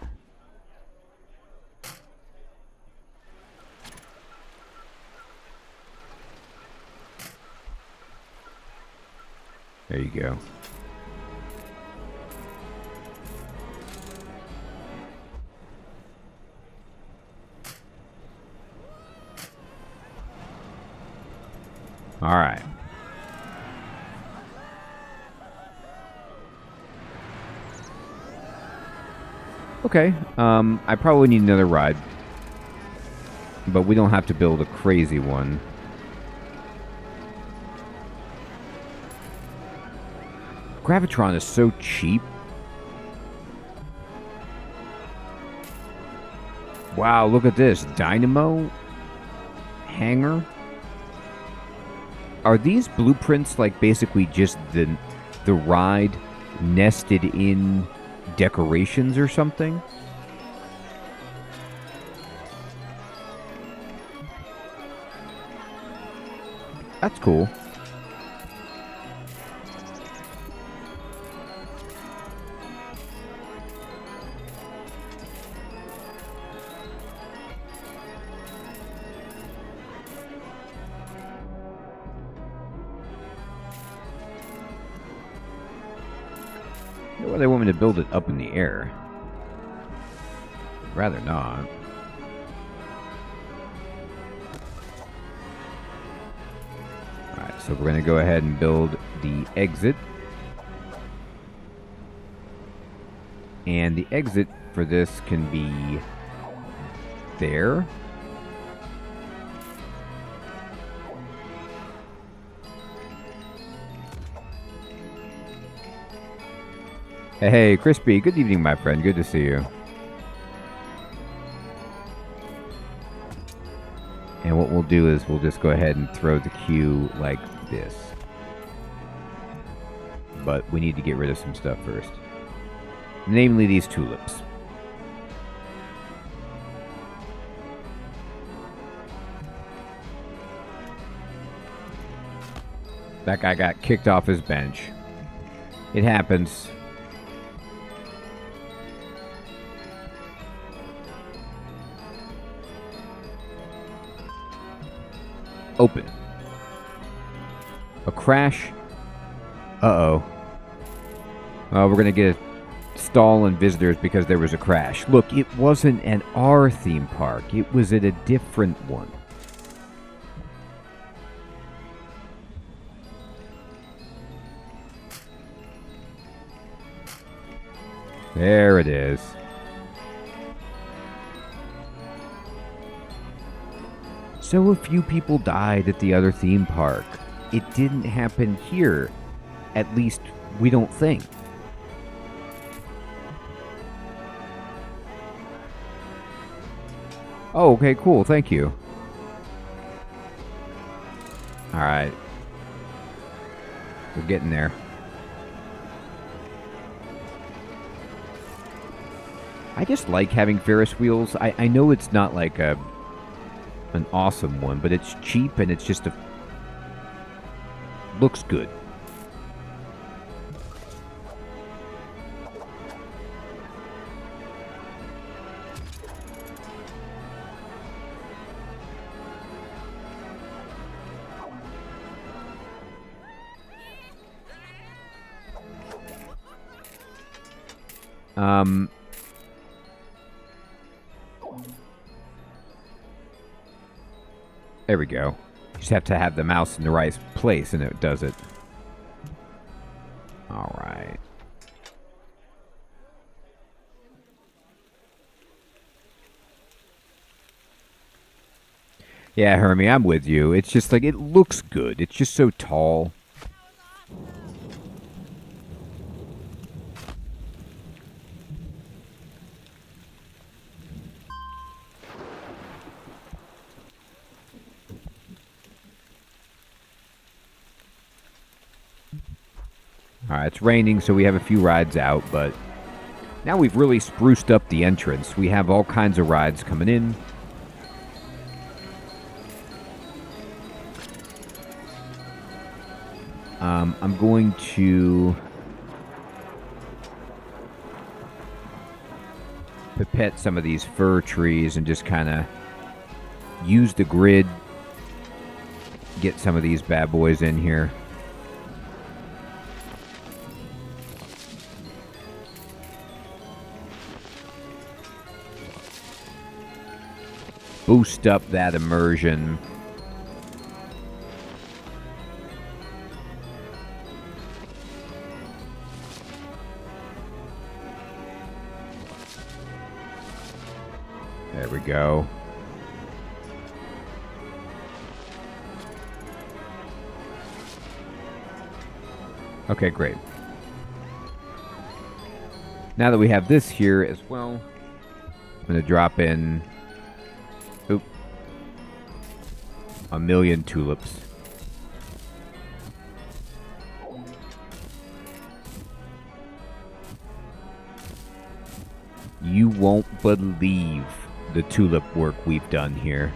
There you go. All right. Okay. I probably need another ride. But we don't have to build a crazy one. Gravitron is so cheap. Wow, look at this. Dynamo hangar. Are these blueprints like basically just the ride nested in decorations or something? That's cool. Why they want me to build it up in the air? Rather not. Alright, so we're going to go ahead and build the exit. And the exit for this can be there. Hey, Crispy, good evening, my friend. Good to see you. And what we'll do is we'll just go ahead and throw the queue like this. but we need to get rid of some stuff first. Namely, these tulips. That guy got kicked off his bench. It happens. Open. A crash. Uh-oh. We're going to get a stall in visitors because there was a crash. Look, it wasn't an our theme park. It was at a different one. There it is. So a few people died at the other theme park. It didn't happen here. At least, we don't think. Oh, okay, cool. Thank you. Alright. We're getting there. I just like having Ferris wheels. I know it's not like an awesome one, but it's cheap and it's just looks good. There we go. You just have to have the mouse in the right place and it does it. Alright. Yeah, Hermie, I'm with you. It's just like, it looks good. It's just so tall. Alright, it's raining, so we have a few rides out, but now we've really spruced up the entrance. We have all kinds of rides coming in. I'm going to pipette some of these fir trees and just kind of use the grid. Get some of these bad boys in here. Boost up that immersion. There we go. Okay, great. Now that we have this here as well, I'm going to drop in 1,000,000 tulips. You won't believe the tulip work we've done here.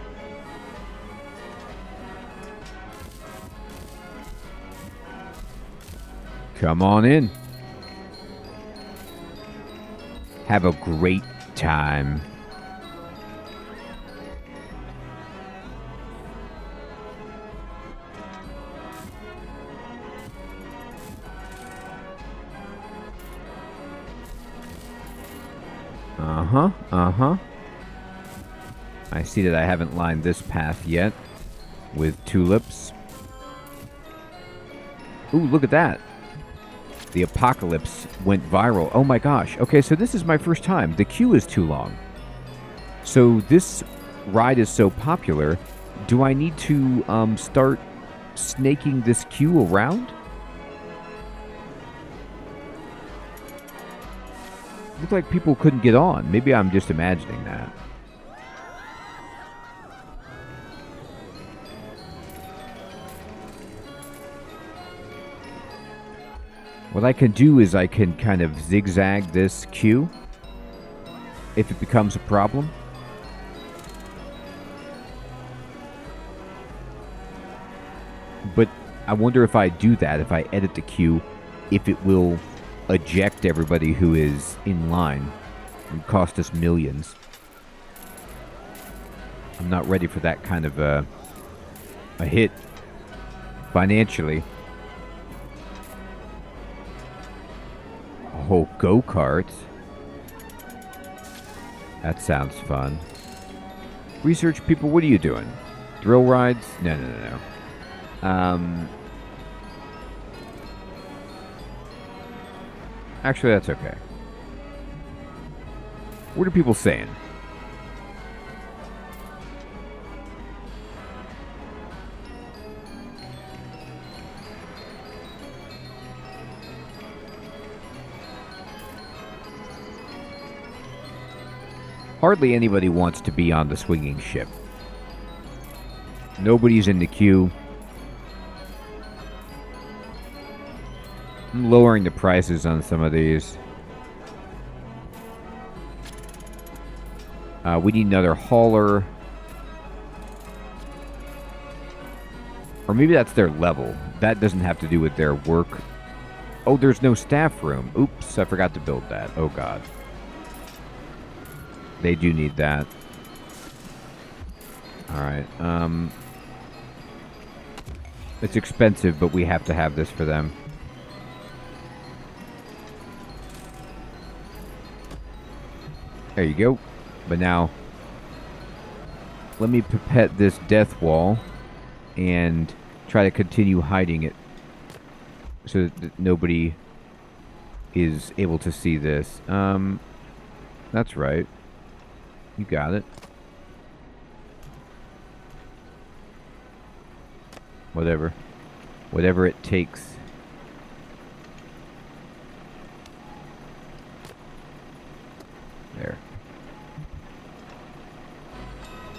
Come on in. Have a great time. I see that I haven't lined this path yet with tulips. Ooh, look at that. The apocalypse went viral. Oh my gosh. Okay, so this is my first time. The queue is too long. So this ride is so popular. Do I need to start snaking this queue around? Looked like people couldn't get on. Maybe I'm just imagining that. What I can do is I can kind of zigzag this queue if it becomes a problem. But I wonder if I do that, if I edit the queue, if it will eject everybody who is in line and cost us millions. I'm not ready for that kind of a hit financially. Oh, go-karts. That sounds fun. Research people, what are you doing? Thrill rides? No. Actually, that's okay. What are people saying? Hardly anybody wants to be on the swinging ship. Nobody's in the queue. I'm lowering the prices on some of these. We need another hauler. Or maybe that's their level. That doesn't have to do with their work. Oh, there's no staff room. Oops, I forgot to build that. Oh, God. They do need that. Alright, it's expensive, but we have to have this for them. There you go. But now, let me pipette this death wall and try to continue hiding it so that nobody is able to see this. That's right. You got it. Whatever. Whatever it takes. There.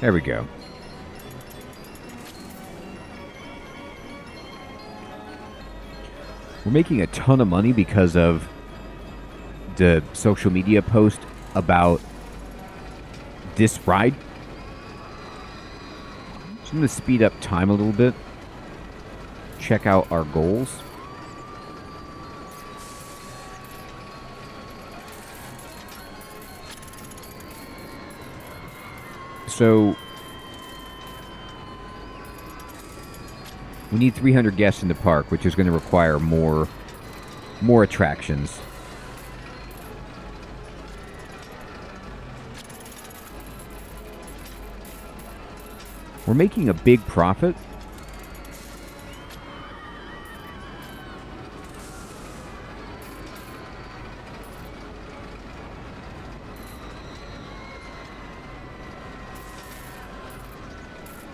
There we go. We're making a ton of money because of the social media post about this ride. So I'm going to speed up time a little bit. Check out our goals. So we need 300 guests in the park, which is going to require more attractions. We're making a big profit.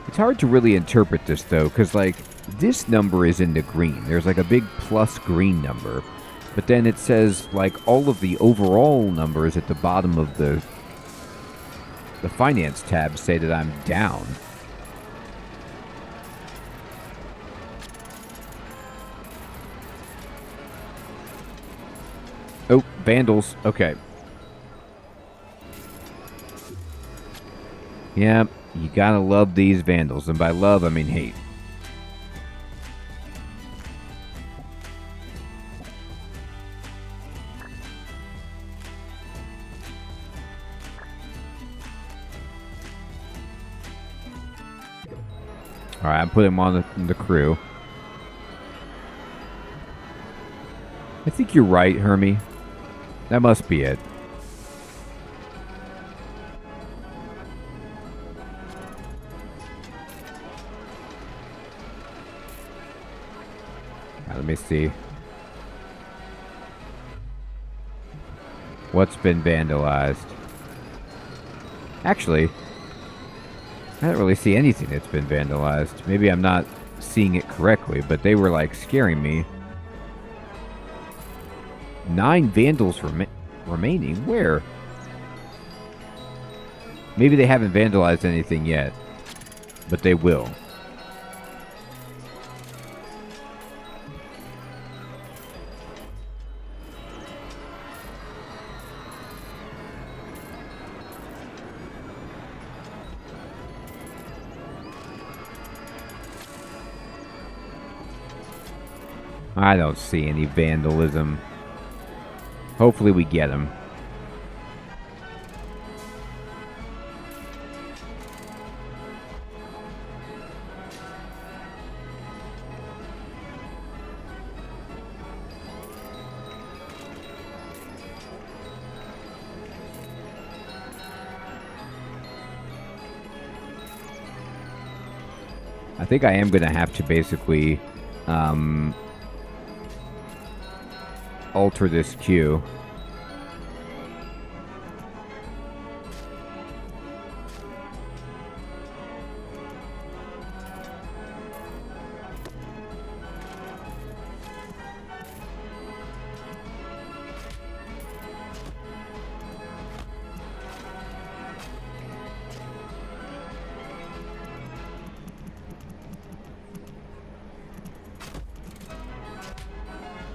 It's hard to really interpret this, though, because, like, this number is in the green. There's, like, a big plus green number. But then it says, like, all of the overall numbers at the bottom of the finance tab say that I'm down. Oh, vandals. Okay. Yeah, you gotta love these vandals. And by love, I mean hate. Alright, I'm putting him on the crew. I think you're right, Hermie. That must be it. Let me see. What's been vandalized? Actually, I don't really see anything that's been vandalized. Maybe I'm not seeing it correctly, but they were like scaring me. 9 vandals remaining? Where? Maybe they haven't vandalized anything yet, but they will. I don't see any vandalism. Hopefully we get him. I think I am going to have to basically alter this queue.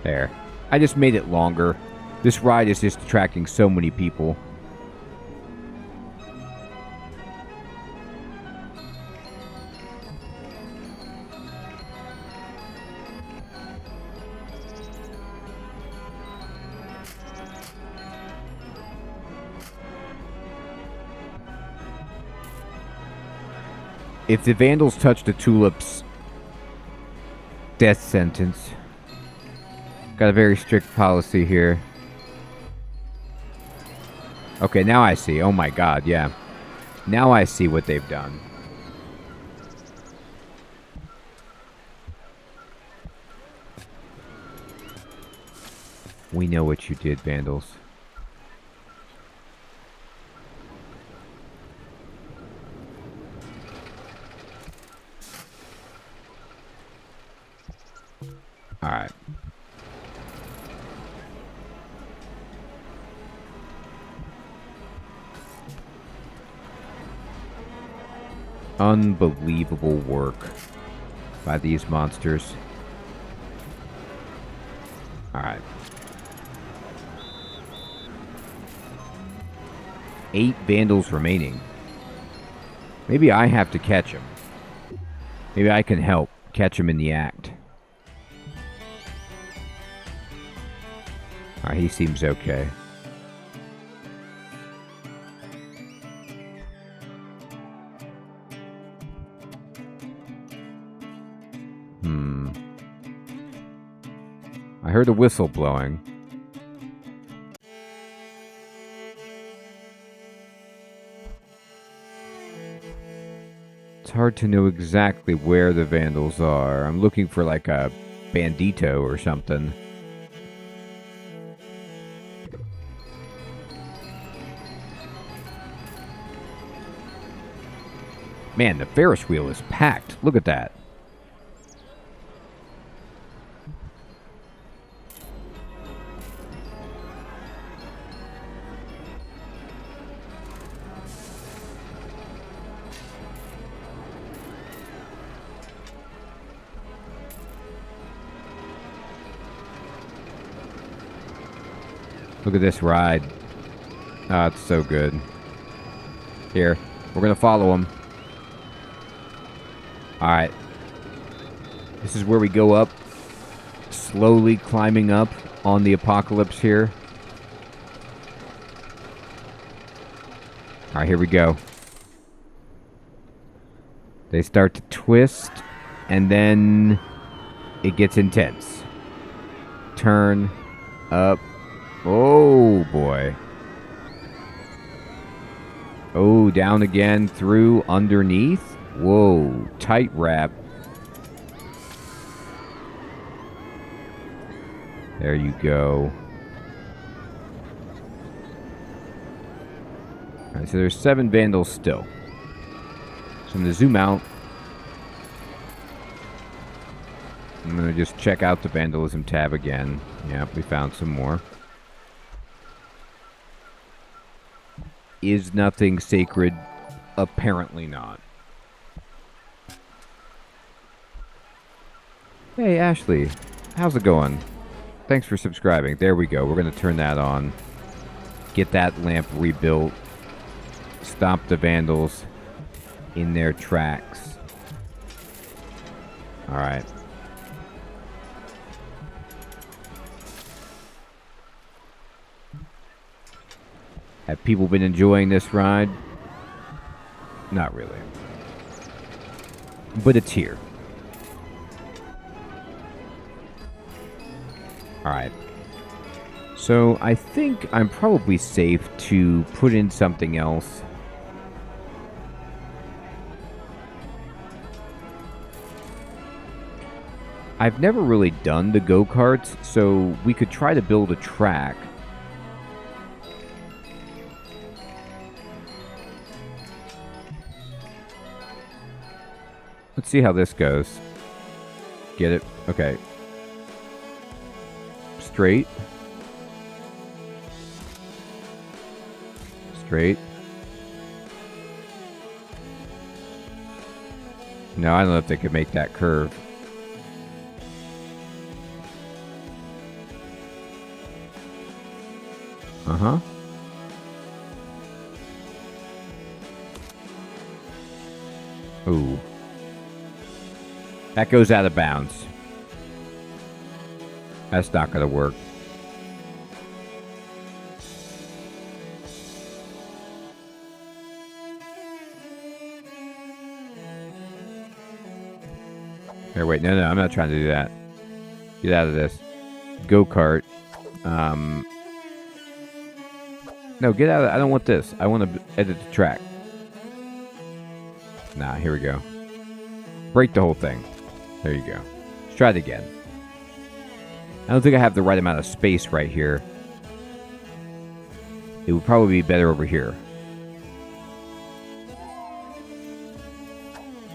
There. I just made it longer. This ride is just attracting so many people. If the vandals touch the tulips, death sentence. Got a very strict policy here. Okay, now I see. Oh my god, yeah. Now I see what they've done. We know what you did, vandals. Alright. Unbelievable work by these monsters. Alright. 8 vandals remaining. Maybe I have to catch him. Maybe I can help catch him in the act. Alright, he seems okay. I heard a whistle blowing. It's hard to know exactly where the vandals are. I'm looking for like a bandito or something. Man, the Ferris wheel is packed. Look at that. Look at this ride. Ah, it's so good. Here, we're gonna follow him. Alright. This is where we go up. Slowly climbing up on the apocalypse here. Alright, here we go. They start to twist, and then it gets intense. Turn, up. Oh, boy. Oh, down again, through, underneath. Whoa, tight wrap. There you go. Alright, so there's 7 vandals still. So I'm going to zoom out. I'm going to just check out the vandalism tab again. Yep, we found some more. Is nothing sacred? Apparently not. Hey, Ashley. How's it going? Thanks for subscribing. There we go. We're going to turn that on. Get that lamp rebuilt. Stop the vandals in their tracks. Alright. Have people been enjoying this ride? Not really. But it's here. Alright. So I think I'm probably safe to put in something else. I've never really done the go-karts, so we could try to build a track. Let's see how this goes. Get it? Okay. Straight. Straight. No, I don't know if they could make that curve. Uh-huh. Ooh. That goes out of bounds. That's not going to work. Here, wait. No, I'm not trying to do that. Get out of this. Go-kart. No, get out of it. I don't want this. I want to edit the track. Nah, here we go. Break the whole thing. There you go. Let's try it again. I don't think I have the right amount of space right here. It would probably be better over here.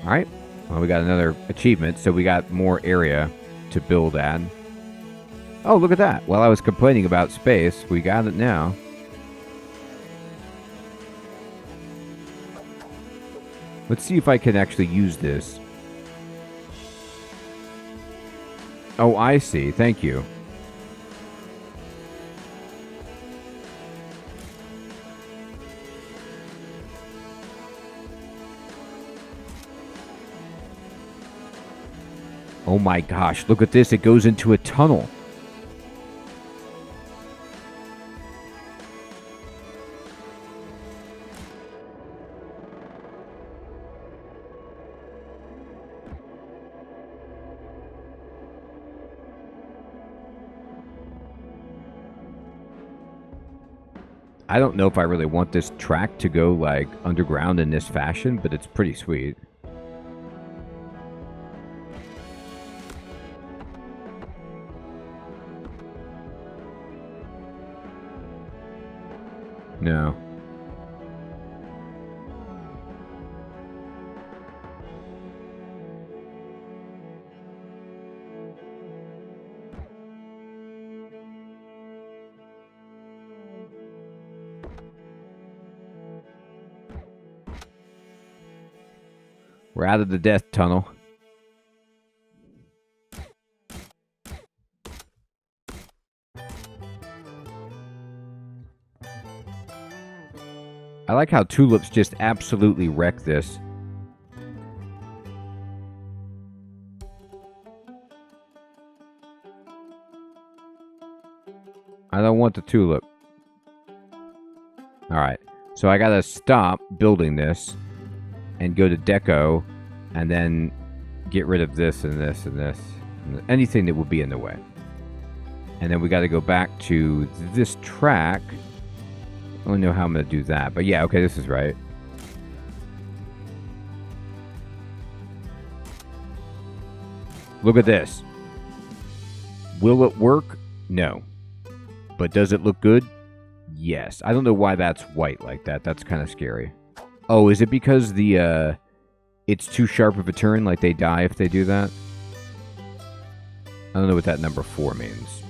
Alright. Well, we got another achievement, so we got more area to build at. Oh, look at that. While I was complaining about space, we got it now. Let's see if I can actually use this. Oh, I see. Thank you. Oh my gosh, look at this. It goes into a tunnel. I don't know if I really want this track to go, like, underground in this fashion, but it's pretty sweet. No. We're out of the death tunnel. I like how tulips just absolutely wreck this. I don't want the tulip. Alright, so I gotta stop building this and go to deco and then get rid of this and this and this. And anything that would be in the way. And then we gotta go back to this track. I don't know how I'm going to do that. But yeah, okay, this is right. Look at this. Will it work? No. But does it look good? Yes. I don't know why that's white like that. That's kind of scary. Oh, is it because the it's too sharp of a turn? Like they die if they do that? I don't know what that number 4 means.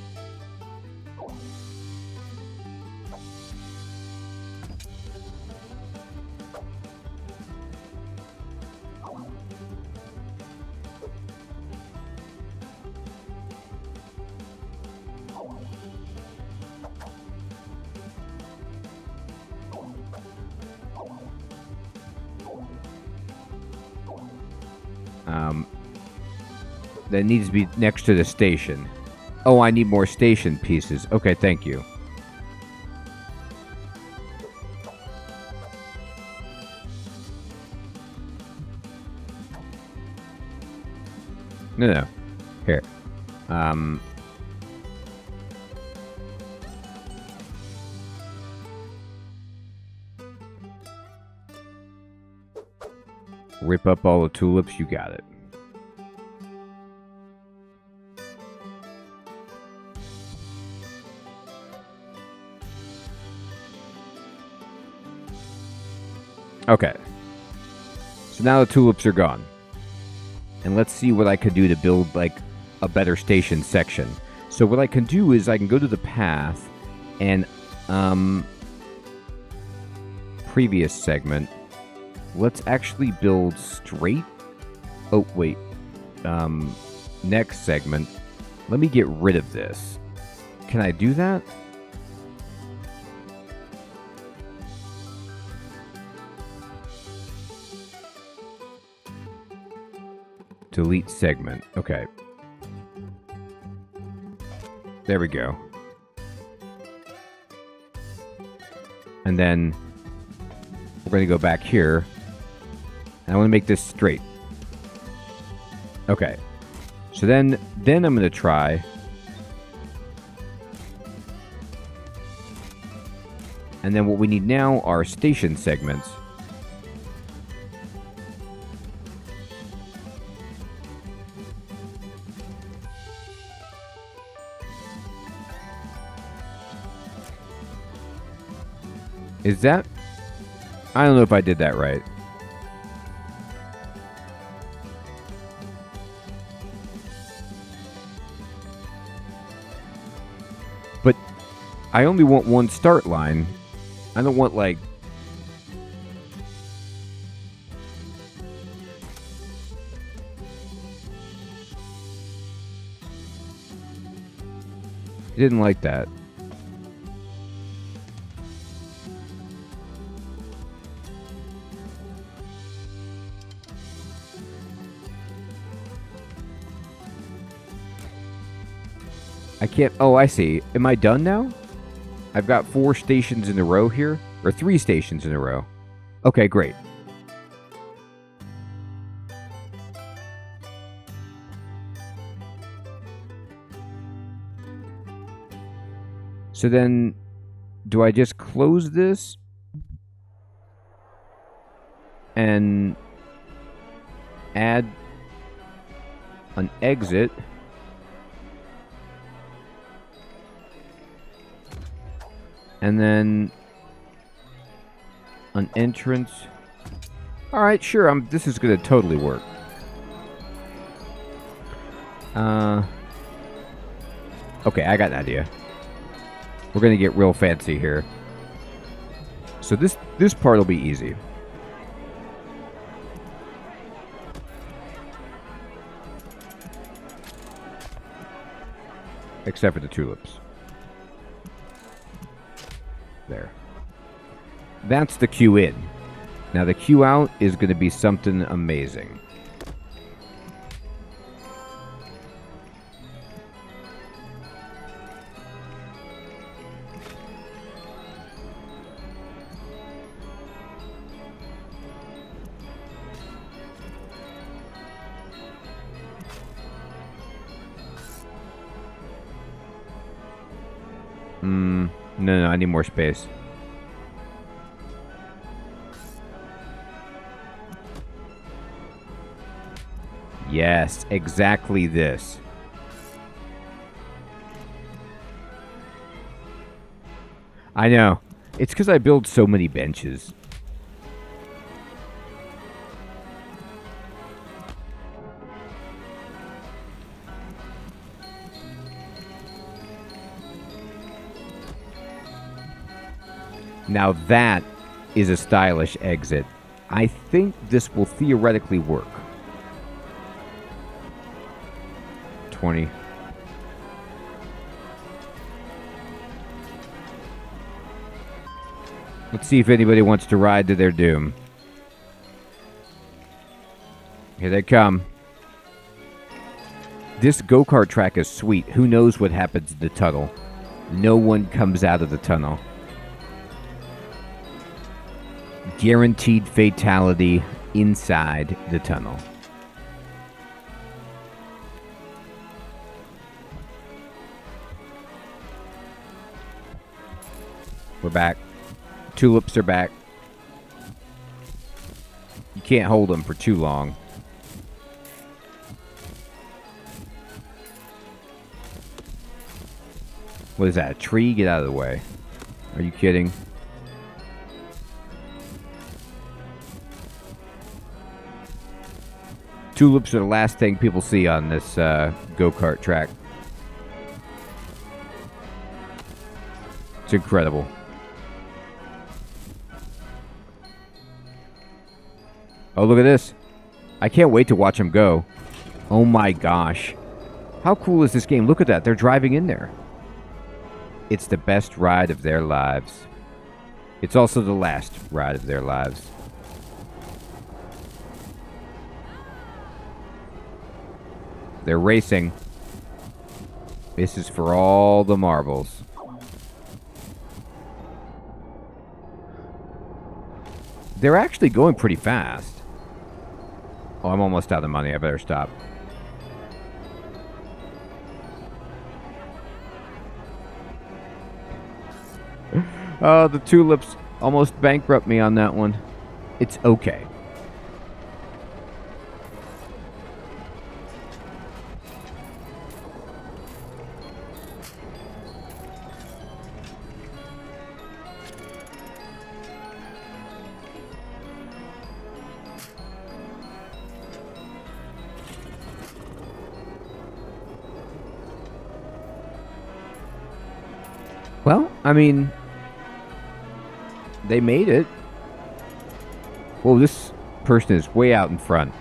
That needs to be next to the station. Oh, I need more station pieces. Okay, thank you. No, no. Here. Rip up all the tulips, you got it. Okay. So now the tulips are gone. And let's see what I could do to build, like, a better station section. So what I can do is I can go to the path and, previous segment. Let's actually build straight. Oh, wait. Next segment. Let me get rid of this. Can I do that? Delete segment. Okay. There we go. And then we're going to go back here. And I want to make this straight. Okay. So then I'm going to try. And then what we need now are station segments. Is that? I don't know if I did that right. But I only want one start line. I don't want, like... I didn't like that. I can't... Oh, I see. Am I done now? I've got 4 stations in a row here. Or 3 stations in a row. Okay, great. So then, do I just close this? And add an exit? And then an entrance. All right, sure. This is going to totally work. Okay, I got an idea. We're going to get real fancy here. So this part will be easy. Except for the tulips. There. That's the queue in. Now the queue out is going to be something amazing. No, I need more space. Yes, exactly this. I know. It's because I build so many benches. Now that is a stylish exit. I think this will theoretically work. 20. Let's see if anybody wants to ride to their doom. Here they come. This go-kart track is sweet. Who knows what happens in the tunnel? No one comes out of the tunnel. Guaranteed fatality inside the tunnel. We're back. Tulips are back. You can't hold them for too long. What is that, a tree? Get out of the way. Are you kidding? Tulips are the last thing people see on this go-kart track. It's incredible. Oh, look at this. I can't wait to watch them go. Oh my gosh. How cool is this game? Look at that. They're driving in there. It's the best ride of their lives. It's also the last ride of their lives. They're racing. This is for all the marbles. They're actually going pretty fast. Oh, I'm almost out of money. I better stop. Oh, the tulips almost bankrupt me on that one. It's okay. Well, I mean, they made it. Whoa, this person is way out in front.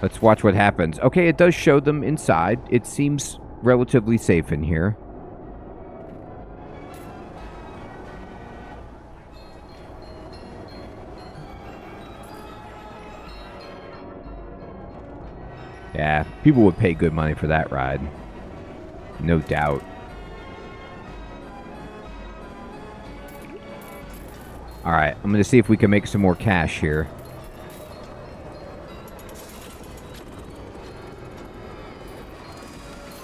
Let's watch what happens. Okay, it does show them inside. It seems relatively safe in here. Yeah, people would pay good money for that ride. No doubt. Alright, I'm going to see if we can make some more cash here.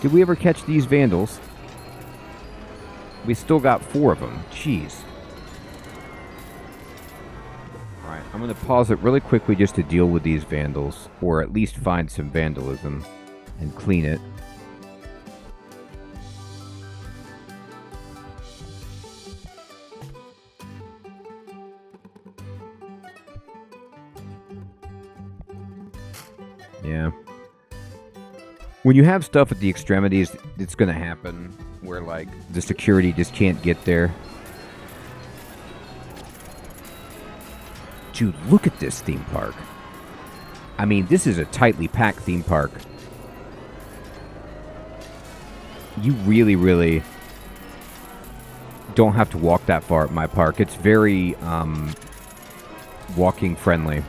Did we ever catch these vandals? We still got 4 of them. Jeez. Alright, I'm going to pause it really quickly just to deal with these vandals. Or at least find some vandalism and clean it. Yeah. When you have stuff at the extremities, it's going to happen where, like, the security just can't get there. Dude, look at this theme park. I mean, this is a tightly packed theme park. You really, really don't have to walk that far at my park. It's very walking friendly.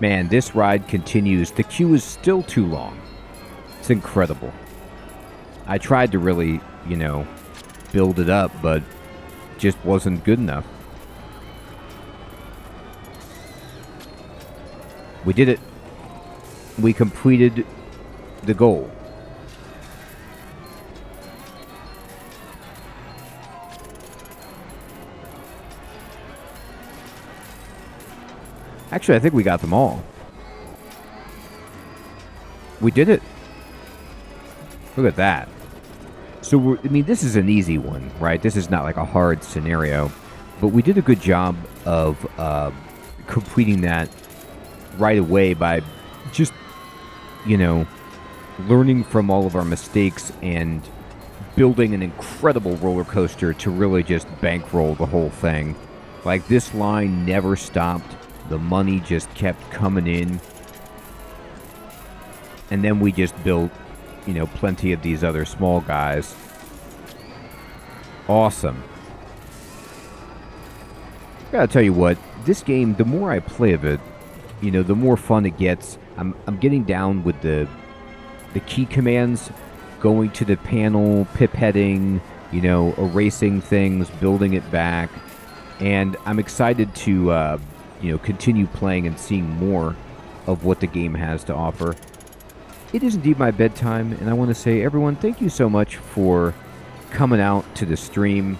Man, this ride continues. The queue is still too long. It's incredible. I tried to really, you know, build it up, but just wasn't good enough. We did it. We completed the goal. Actually, I think we got them all. We did it. Look at that. So, I mean, this is an easy one, right? This is not like a hard scenario. But we did a good job of completing that right away by just, you know, learning from all of our mistakes and building an incredible roller coaster to really just bankroll the whole thing. Like, this line never stopped. The money just kept coming in. And then we just built, you know, plenty of these other small guys. Awesome. I gotta tell you what, this game, the more I play of it, you know, the more fun it gets. I'm getting down with the key commands, going to the panel, pipetting, you know, erasing things, building it back. and I'm excited to continue playing and seeing more of what the game has to offer. It is indeed my bedtime, and I want to say, everyone, thank you so much for coming out to the stream.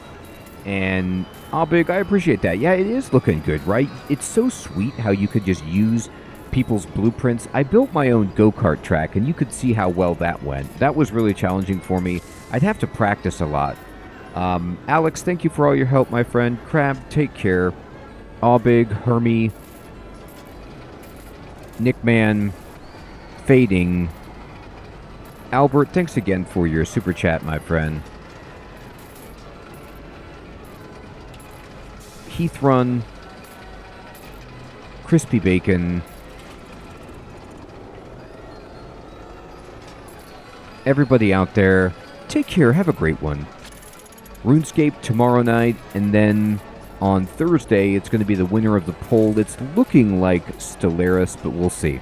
And Big, I appreciate that. Yeah, it is looking good, right? It's so sweet how you could just use people's blueprints. I built my own go-kart track, and you could see how well that went. That was really challenging for me. I'd have to practice a lot. Alex, thank you for all your help, my friend. Crab, take care. Big, Hermie, Nickman, Fading. Albert, thanks again for your super chat, my friend. Heath Run, Crispy Bacon, everybody out there, take care, have a great one. RuneScape tomorrow night, and then on Thursday, it's going to be the winner of the poll. It's looking like Stellaris, but we'll see.